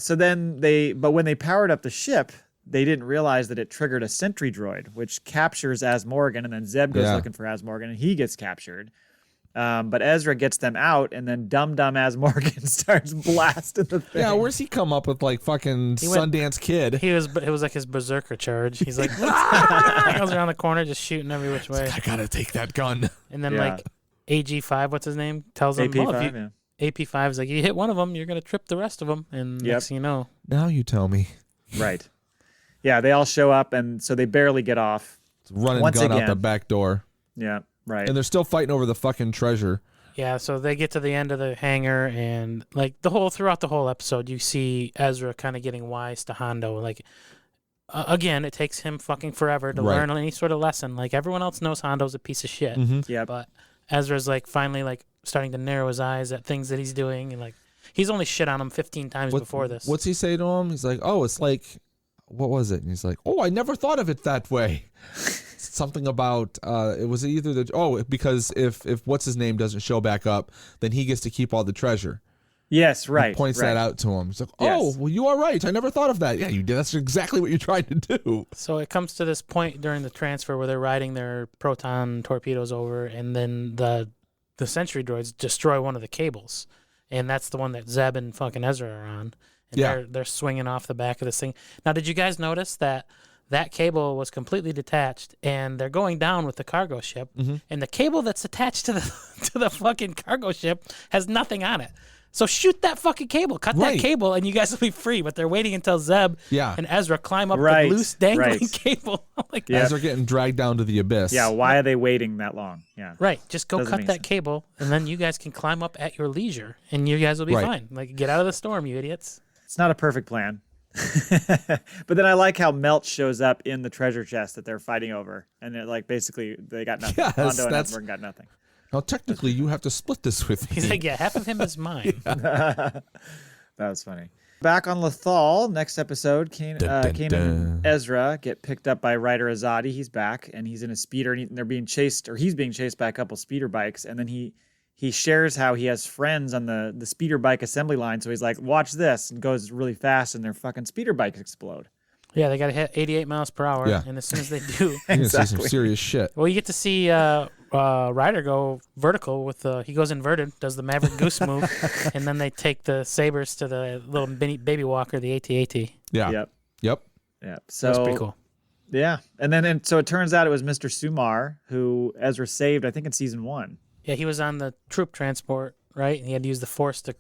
So then but when they powered up the ship, they didn't realize that it triggered a sentry droid, which captures Az Morgan, and then Zeb goes looking for Az Morgan, and he gets captured. But Ezra gets them out, and then dumb Az Morgan starts blasting the thing. Yeah, where's he come up with like fucking Sundance Kid? It was like his berserker charge. He's like, he goes around the corner just shooting every which way. I gotta take that gun. And then like AG5, what's his name, tells him, AP5, AP5 is like, you hit one of them, you're gonna trip the rest of them, and next thing you know. Now you tell me. Right. Yeah, they all show up, and so they barely get off. It's running Once gun out again. the back door. Yeah, right. And they're still fighting over the fucking treasure. Yeah, so they get to the end of the hangar, and like throughout the whole episode, you see Ezra kind of getting wise to Hondo. Like, again, it takes him fucking forever to learn any sort of lesson. Like, everyone else knows Hondo's a piece of shit. Yeah, But Ezra's like finally like starting to narrow his eyes at things that he's doing, and like he's only shit on him 15 times before this. What's he say to him? He's like, "Oh, it's like, what was it?" And he's like, "Oh, I never thought of it that way." Something about it was either because if what's his name doesn't show back up, then he gets to keep all the treasure. Yes, right. He points that out to him. He's like, Yes. "Oh, well, you are right. I never thought of that. Yeah, you did. That's exactly what you're trying to do." So it comes to this point during the transfer where they're riding their proton torpedoes over, and then the sentry droids destroy one of the cables, and that's the one that Zeb and fucking Ezra are on. And they're swinging off the back of this thing. Now, did you guys notice that cable was completely detached, and they're going down with the cargo ship, and the cable that's attached to the fucking cargo ship has nothing on it. So shoot that fucking cable, cut that cable, and you guys will be free. But they're waiting until Zeb and Ezra climb up the loose dangling cable. I'm like, Ezra getting dragged down to the abyss. Yeah, why are they waiting that long? Yeah. Right, just go Doesn't cut make that sense. cable, and then you guys can climb up at your leisure, and you guys will be fine. Like, get out of the storm, you idiots. It's not a perfect plan. But then I like how Melt shows up in the treasure chest that they're fighting over, and they're like, basically, they got nothing. Yes, Hondo and Edward got nothing. Now, technically, you have to split this with me. He's like, yeah, half of him is mine. That was funny. Back on Lothal, next episode, Kanan and Ezra get picked up by Ryder Azadi. He's back, and he's in a speeder, and they're being chased, or he's being chased by a couple speeder bikes, and then he shares how he has friends on the speeder bike assembly line, so he's like, watch this, and goes really fast, and their fucking speeder bikes explode. Yeah, they got to hit 88 miles per hour, and as soon as they do... You're going to see some serious shit. Well, you get to see Ryder go vertical with he goes inverted, does the Maverick Goose move, and then they take the Sabers to the little baby walker, the AT-AT. Yeah. Yep. So that's pretty cool. Yeah, and so it turns out it was Mr. Sumar who Ezra saved, I think, in season 1. Yeah, he was on the troop transport, right? And he had to use the Force to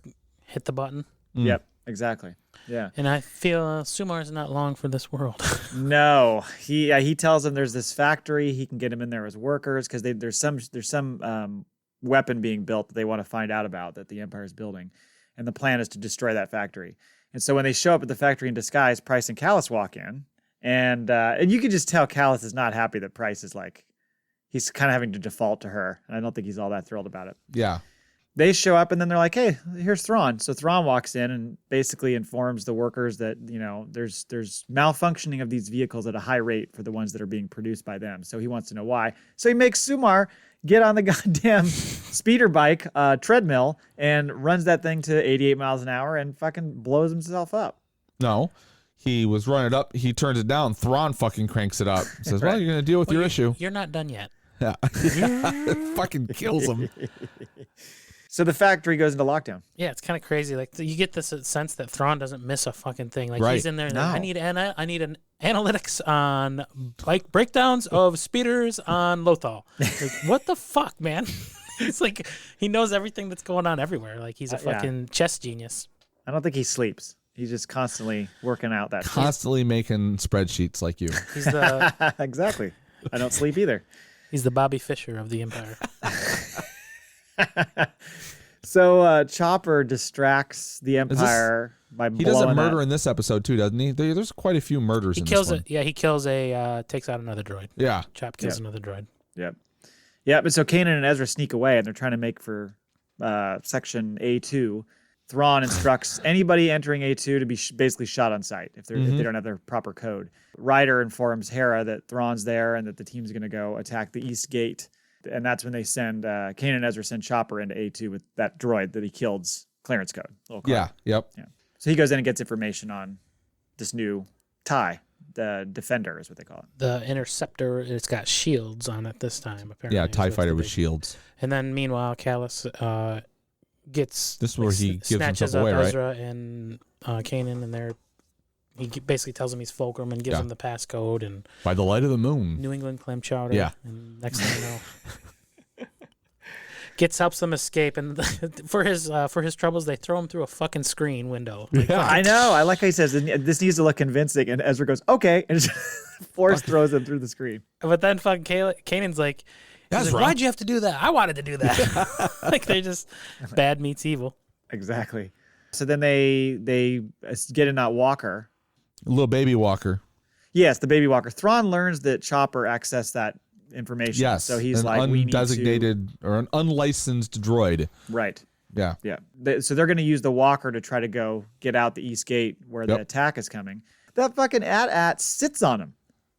hit the button. Yep, exactly. Yeah. And I feel Sumar's not long for this world. No, he tells him there's this factory. He can get him in there as workers because there's some weapon being built that they want to find out about that the Empire is building, and the plan is to destroy that factory. And so when they show up at the factory in disguise, Price and Callus walk in, and you can just tell Callus is not happy that Price is like, he's kind of having to default to her, and I don't think he's all that thrilled about it. Yeah. They show up, and then they're like, hey, here's Thrawn. So Thrawn walks in and basically informs the workers that, there's malfunctioning of these vehicles at a high rate for the ones that are being produced by them. So he wants to know why. So he makes Sumar get on the goddamn speeder bike treadmill and runs that thing to 88 miles an hour and fucking blows himself up. No. He was running it up. He turns it down. Thrawn fucking cranks it up. Says, well, you're going to deal with your issue. You're not done yet. Yeah. It fucking kills him. So the factory goes into lockdown. Yeah, it's kind of crazy. Like, you get this sense that Thrawn doesn't miss a fucking thing. Like, Right. he's in there and No. like, I need an analytics on bike breakdowns of speeders on Lothal. Like, what the fuck, man? It's like he knows everything that's going on everywhere. Like, he's a fucking chess genius. I don't think he sleeps. He's just constantly working out that. Constantly making spreadsheets like you. He's the Exactly. I don't sleep either. he's the Bobby Fischer of the Empire. So Chopper distracts the Empire by blowing He does a murder that. in this episode too, doesn't he? There's quite a few murders He in kills this one. it. Yeah, he takes out another droid. Yeah. Chop kills another droid. Yep. Yeah, but so Kanan and Ezra sneak away, and they're trying to make for section A2, Thrawn instructs anybody entering A2 to be basically shot on sight if they don't have their proper code. Ryder informs Hera that Thrawn's there and that the team's going to go attack the East Gate. And that's when they send Kanan and Ezra send Chopper into A2 with that droid that he killed's clearance code. Yeah, yep. Yeah. So he goes in and gets information on this new TIE. The Defender is what they call it. The Interceptor, it's got shields on it this time, apparently. Yeah, TIE fighter with shields. And then meanwhile, Callus gets... This is where he gives snatches himself away, up right? Ezra and Kanan, and he basically tells him he's Fulcrum and gives him the passcode and... By the light of the moon. New England clam chowder. Yeah. And next thing you know... helps them escape, and for his troubles, they throw him through a fucking screen window. Like, I know. I like how he says this needs to look convincing, and Ezra goes, "Okay," and Force throws him through the screen. But then fucking Kanan's like, "Why'd you have to do that? I wanted to do that." Like they're just bad meets evil. Exactly. So then they get in that walker, A little baby walker. Yes, the baby walker. Thrawn learns that Chopper accessed that information. Yes. So he's an like, we need to... undesignated or an unlicensed droid. Right. Yeah. Yeah. So they're going to use the walker to try to go get out the East Gate where the attack is coming. That fucking AT-AT sits on him.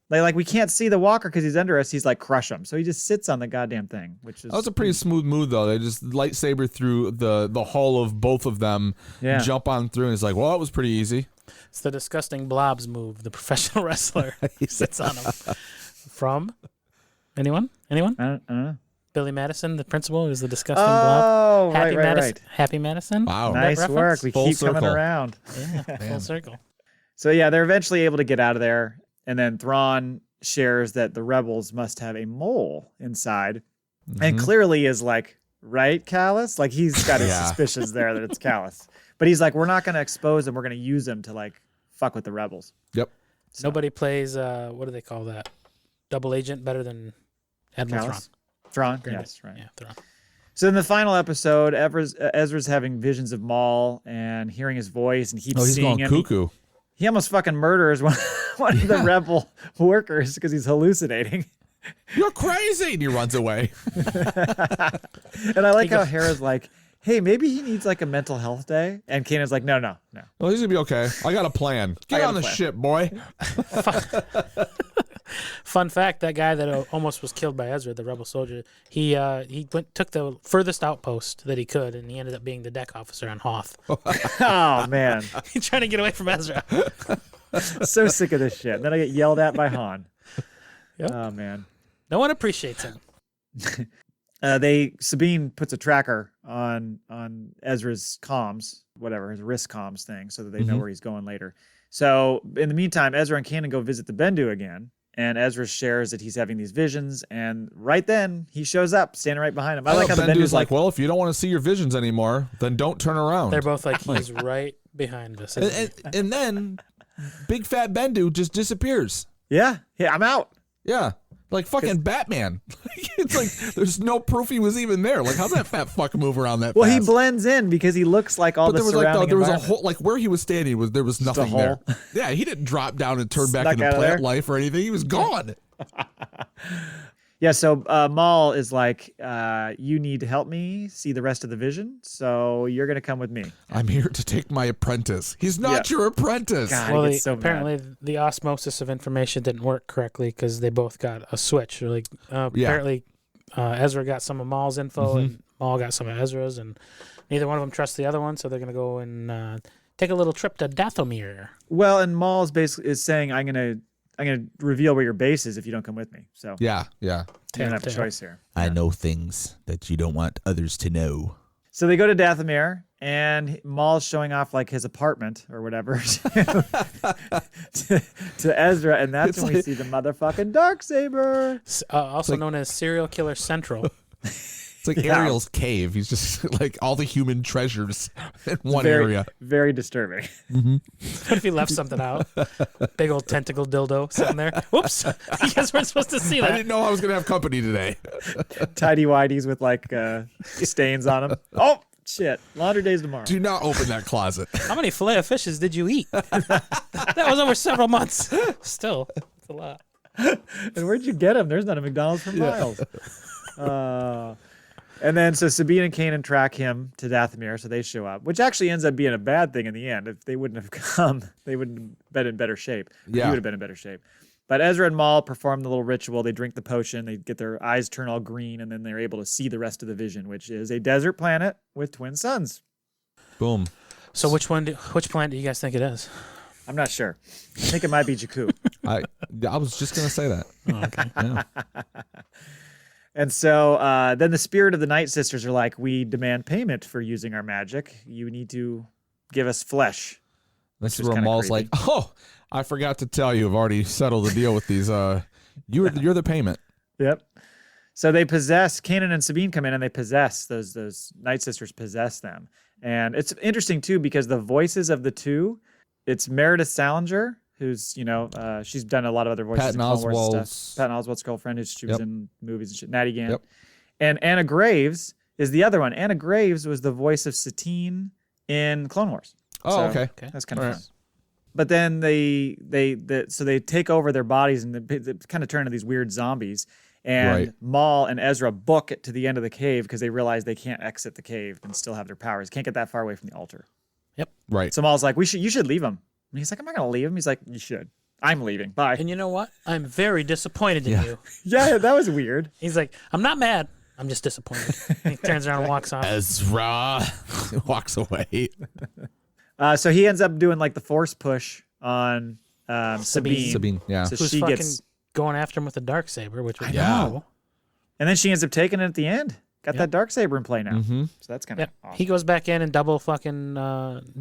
Like we can't see the walker because he's under us. He's like, crush him. So he just sits on the goddamn thing, which is... That was a pretty smooth move, though. They just lightsaber through the hull of both of them, jump on through, and it's like, well, that was pretty easy. It's the disgusting Blobs move, the professional wrestler. He sits on him. From? Anyone? I don't know. Billy Madison, the principal, is the disgusting Blob. Right. Happy Madison. Wow. Nice work. We Full keep circle. coming around. Yeah, full circle. So yeah, they're eventually able to get out of there. And then Thrawn shares that the rebels must have a mole inside. And clearly is like, right, Callus? Like he's got his suspicions there that it's Callus. But he's like, we're not going to expose them. We're going to use them to like fuck with the rebels. Yep. So. Nobody plays, what do they call that? Double agent better than Admiral Thrawn? Grand Yes, right. Yeah, Thrawn. So in the final episode, Ezra's having visions of Maul and hearing his voice and keeps seeing him. He's going cuckoo. He almost fucking murders one of the rebel workers because he's hallucinating. You're crazy! And he runs away. And I like how Hera's like, hey, maybe he needs like a mental health day. And Kanan's like, no. Well, he's going to be okay. I got a plan. Get on the ship, boy. Fun fact, that guy that almost was killed by Ezra, the rebel soldier, he took the furthest outpost that he could, and he ended up being the deck officer on Hoth. Oh, man. He's trying to get away from Ezra. So sick of this shit. Then I get yelled at by Han. Yep. Oh, man. No one appreciates him. Sabine puts a tracker on Ezra's comms, whatever, his wrist comms thing, so that they know where he's going later. So in the meantime, Ezra and Kanan go visit the Bendu again, and Ezra shares that he's having these visions, and right then he shows up, standing right behind him. I like how the Bendu's like, well, if you don't want to see your visions anymore, then don't turn around. They're both like, he's right behind us. And then big fat Bendu just disappears. Yeah, I'm out. Yeah. Like fucking Batman. It's like there's no proof he was even there. Like how's that fat fuck move around that Well, fast? he blends in because he looks like all the surrounding there was a environment. whole, like where he was standing was there was nothing there. Yeah, he didn't drop down and turn back into plant life or anything. He was gone. Yeah, so Maul is like, you need to help me see the rest of the vision, so you're going to come with me. I'm here to take my apprentice. He's not your apprentice. God, well, apparently the osmosis of information didn't work correctly because they both got a switch. Like apparently Ezra got some of Maul's info and Maul got some of Ezra's, and neither one of them trusts the other one, so they're going to go and take a little trip to Dathomir. Well, and Maul's basically is saying, I'm gonna reveal where your base is if you don't come with me. So yeah. You don't have a choice here. I know things that you don't want others to know. So they go to Dathomir, and Maul's showing off like his apartment or whatever to Ezra, and that's when we see the motherfucking Darksaber. Also known as Serial Killer Central. It's like Ariel's cave. He's just like all the human treasures in one area. Very disturbing. What if he left something out? Big old tentacle dildo sitting there. Whoops. You guys weren't supposed to see that. I didn't know I was going to have company today. Tidy whities with like stains on them. Oh, shit. Laundry day's tomorrow. Do not open that closet. How many filet of fishes did you eat? That was over several months. Still, it's a lot. And where'd you get them? There's not a McDonald's for miles. And then so Sabine and Kanan track him to Dathomir, so they show up, which actually ends up being a bad thing in the end. If they wouldn't have come, they wouldn't have been in better shape. Yeah. He would have been in better shape. But Ezra and Maul perform the little ritual. They drink the potion. They get their eyes turn all green, and then they're able to see the rest of the vision, which is a desert planet with twin suns. Boom. So which planet do you guys think it is? I'm not sure. I think it might be Jakku. I was just gonna say that. Oh, okay. Yeah. And so then the spirit of the Night Sisters are like, we demand payment for using our magic. You need to give us flesh. This is is where kinda Maul's creepy. like, oh, I forgot to tell you, I've already settled the deal with these. You're the payment. Yep. So they possess, Kanan and Sabine come in and they possess, those Night Sisters possess them. And it's interesting too, because the voices of the two, it's Meredith Salinger, who's, she's done a lot of other voices. Patton in Clone Wars Oswalt's- stuff. Patton Oswalt's girlfriend, she was Yep. in movies and shit. Natty Gann. Yep. And Anna Graves is the other one. Anna Graves was the voice of Satine in Clone Wars. Oh, So okay. That's kind of All fun. But then they take over their bodies and they kind of turn into these weird zombies. And Right. Maul and Ezra book it to the end of the cave because they realize they can't exit the cave and still have their powers. Can't get that far away from the altar. Right. So Maul's like, you should leave him. And he's like, I'm not gonna leave him. He's like, you should. I'm leaving. Bye. And you know what? I'm very disappointed in Yeah. you. Yeah, that was weird. He's like, I'm not mad. I'm just disappointed. And he turns around and walks off. Ezra walks away. So he ends up doing like the force push on Sabine. Sabine, yeah. So Who's she fucking gets, going after him with a dark saber, which was know. cool. and then she ends up taking it at the end. Got that dark saber in play now. Mm-hmm. So that's kind of Yep. awesome. He goes back in and double fucking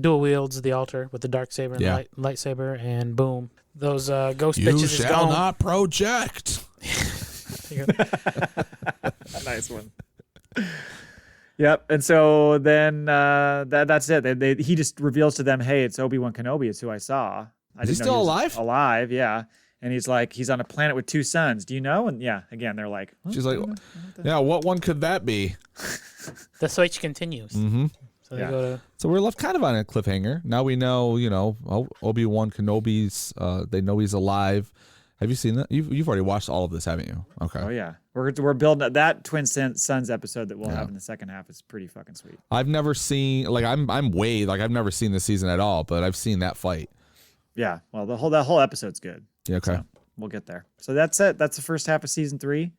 dual wields the altar with the dark saber and Yeah. lightsaber, and boom, those ghost You bitches is shall gone. not project. Nice one. Yep. And so then that's it. He just reveals to them, hey, it's Obi-Wan Kenobi. It's who I saw. Is he didn't know still was alive? Alive, yeah. And he's like, he's on a planet with two suns. Do you know? And yeah, again, they're like, huh? She's like, yeah, what one could that be? The search continues. Mm-hmm. So they Yeah. go to So we're left kind of on a cliffhanger. Now we know, Obi-Wan Kenobi's, they know he's alive. Have you seen that? You've already watched all of this, haven't you? Okay. Oh yeah, we're building that Twin Sons episode that we'll Yeah. have in the second half is pretty fucking sweet. I've never seen, I've never seen this season at all, but I've seen that fight. Yeah, well, that whole episode's good. Yeah, okay. So we'll get there. So that's it. That's the first half of season 3.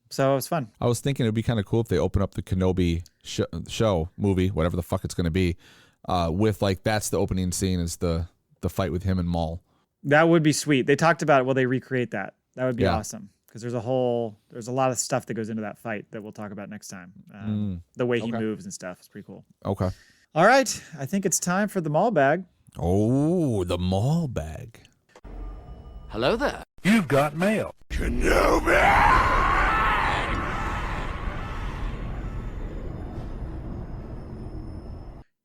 So it was fun. I was thinking it'd be kind of cool if they open up the Kenobi show, movie, whatever the fuck it's going to be, with like, that's the opening scene is the fight with him and Maul. That would be sweet. They talked about, will they recreate that? That would be Yeah. awesome. Because there's a lot of stuff that goes into that fight that we'll talk about next time. The way he Okay. moves and stuff is pretty cool. Okay. All right, I think it's time for the Maul Bag. Oh, the Maul Bag. Hello there. You've got mail.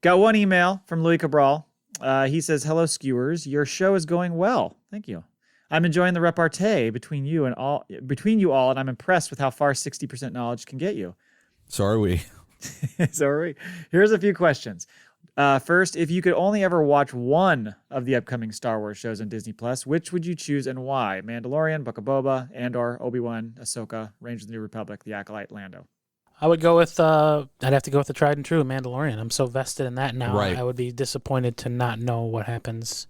Got one email from Louis Cabral. He says, "Hello, skewers. Your show is going well. Thank you. I'm enjoying the repartee between you all, and I'm impressed with how far 60% knowledge can get you." So are we. Sorry. Here's a few questions. First, if you could only ever watch one of the upcoming Star Wars shows on Disney Plus, which would you choose and why? Mandalorian, Book of Boba, Andor, Obi-Wan, Ahsoka, Rangers of the New Republic, The Acolyte, Lando. I would go with I'd have to go with the tried and true Mandalorian. I'm so vested in that now. Right. I would be disappointed to not know what happens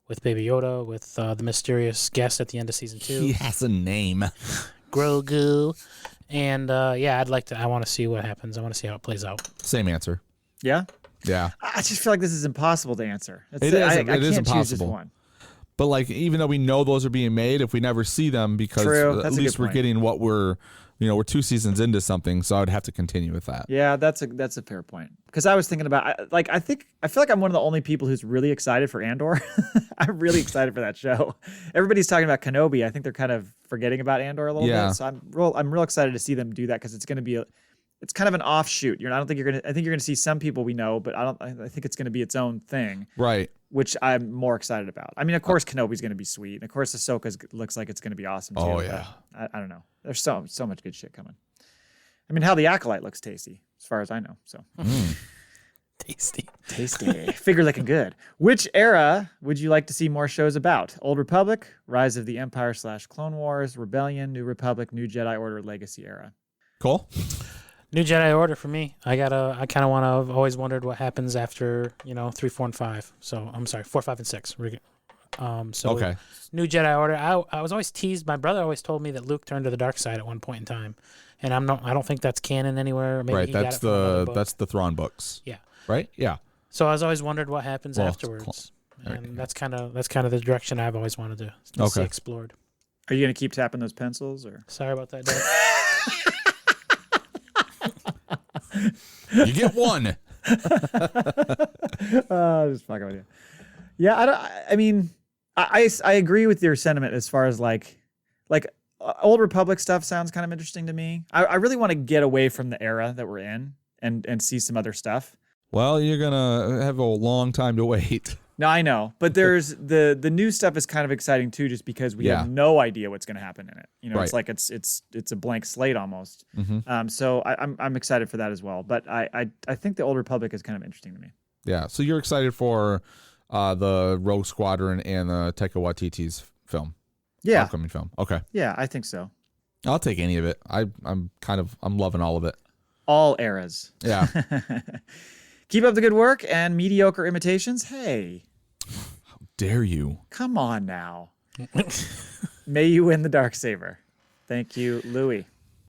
with Baby Yoda, with the mysterious guest at the end of season 2, He has a name. Grogu, and I want to see what happens. I want to see how it plays out. Same answer. Yeah? Yeah. I just feel like this is impossible to answer. It is. I It is can't choose just impossible. one. But like, even though we know those are being made, if we never see them, because True. at That's a least good we're point. getting what we're 2 seasons into something, so I would have to continue with that. Yeah, that's a fair point. Because I was thinking about, I feel like I'm one of the only people who's really excited for Andor. I'm really excited for that show. Everybody's talking about Kenobi. I think they're kind of forgetting about Andor a little Yeah. bit. So I'm real excited to see them do that because it's going to be it's kind of an offshoot. I think you're gonna see some people we know, but I think it's going to be its own thing, Right. which I'm more excited about. I mean, of course, Kenobi's going to be sweet, and of course, Ahsoka looks like it's going to be awesome too. Oh, but yeah. I don't know. There's so much good shit coming. I mean, how the Acolyte looks tasty, as far as I know. So Tasty. tasty, figure looking good. Which era would you like to see more shows about? Old Republic, Rise of the Empire / Clone Wars, Rebellion, New Republic, New Jedi Order, Legacy era. Cool. New Jedi Order for me. I kind of want to. I've always wondered what happens after 3, 4, and 5. So I'm sorry, 4, 5, and 6. So Okay. New Jedi Order. I was always teased. My brother always told me that Luke turned to the dark side at one point in time, and I don't think that's canon anywhere. Maybe Right. he got it from another book. That's the Thrawn books. Yeah. Right. Yeah. So I was always wondered what happens Well, afterwards, right, and that's kind of the direction I've always wanted to see explored. Are you gonna keep tapping those pencils or? Sorry about that, Dad. You get one. Just fucking with you. Yeah, I agree with your sentiment as far as like Old Republic stuff sounds kind of interesting to me. I really want to get away from the era that we're in and see some other stuff. Well, you're gonna have a long time to wait. No, I know, but there's the new stuff is kind of exciting too, just because we have no idea what's going to happen in it. Right. It's like it's a blank slate almost. Mm-hmm. So I'm excited for that as well. But I think the Old Republic is kind of interesting to me. Yeah. So you're excited for the Rogue Squadron and Taika Waititi's film? Yeah. Upcoming film. Okay. Yeah, I think so. I'll take any of it. I'm loving all of it. All eras. Yeah. Keep up the good work and mediocre imitations. Hey. Dare you? Come on now. May you win the Darksaber. Thank you, Louis.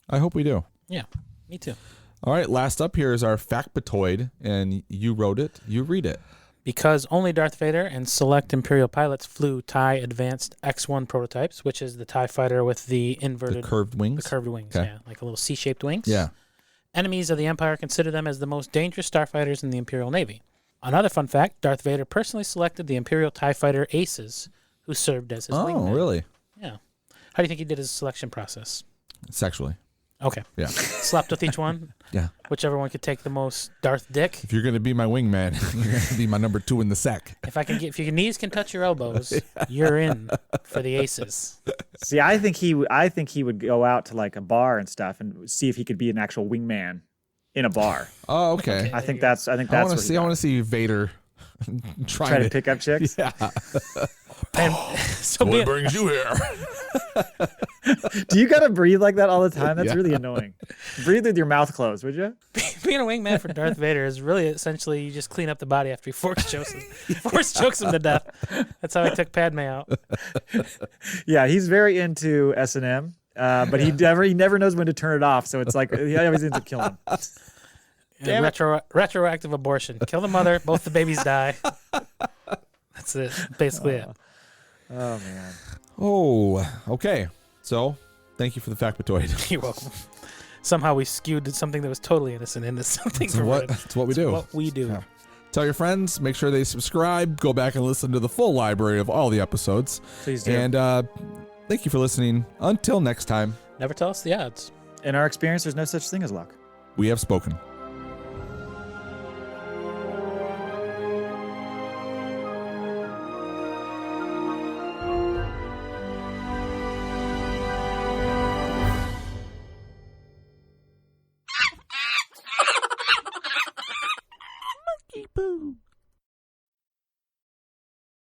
I hope we do. Yeah, me too. All right, last up here is our FACPAtoid, and you wrote it. You read it. Because only Darth Vader and select Imperial pilots flew TIE Advanced X-1 prototypes, which is the TIE fighter with the inverted... The curved wings? The curved wings, Okay. yeah. Like a little C-shaped wings. Yeah. Enemies of the Empire consider them as the most dangerous starfighters in the Imperial Navy. Another fun fact, Darth Vader personally selected the Imperial TIE Fighter Aces, who served as his wingmen. Oh, really? Yeah. How do you think he did his selection process? Sexually. Okay. Yeah. Slept with each one? Yeah. Whichever one could take the most Darth dick. If you're going to be my wingman, you're going to be my number 2 in the sec. If your knees can touch your elbows, you're in for the Aces. See, I think he would go out to like a bar and stuff and see if he could be an actual wingman in a bar. Oh, okay. I think that's I want to see Vader try to pick up chicks. Yeah. And so What brings you here? Do you gotta breathe like that all the time? That's really annoying. Breathe with your mouth closed, would you? being a wingman for Darth Vader is really essentially you just clean up the body after he force chokes him to death. That's how I took Padme out. Yeah, he's very into S&M, but he never knows when to turn it off. So it's like he always ends up killing him. And retroactive abortion. Kill the mother, both the babies die. That's it. Basically it. Oh man. Oh, okay. So, thank you for the FACPAtoid. You're welcome. Somehow we skewed something that was totally innocent into something It's what we do. What we do. Yeah. Tell your friends. Make sure they subscribe. Go back and listen to the full library of all the episodes. Please do. And thank you for listening. Until next time, Never tell us the odds. In our experience, there's no such thing as luck. we have spoken.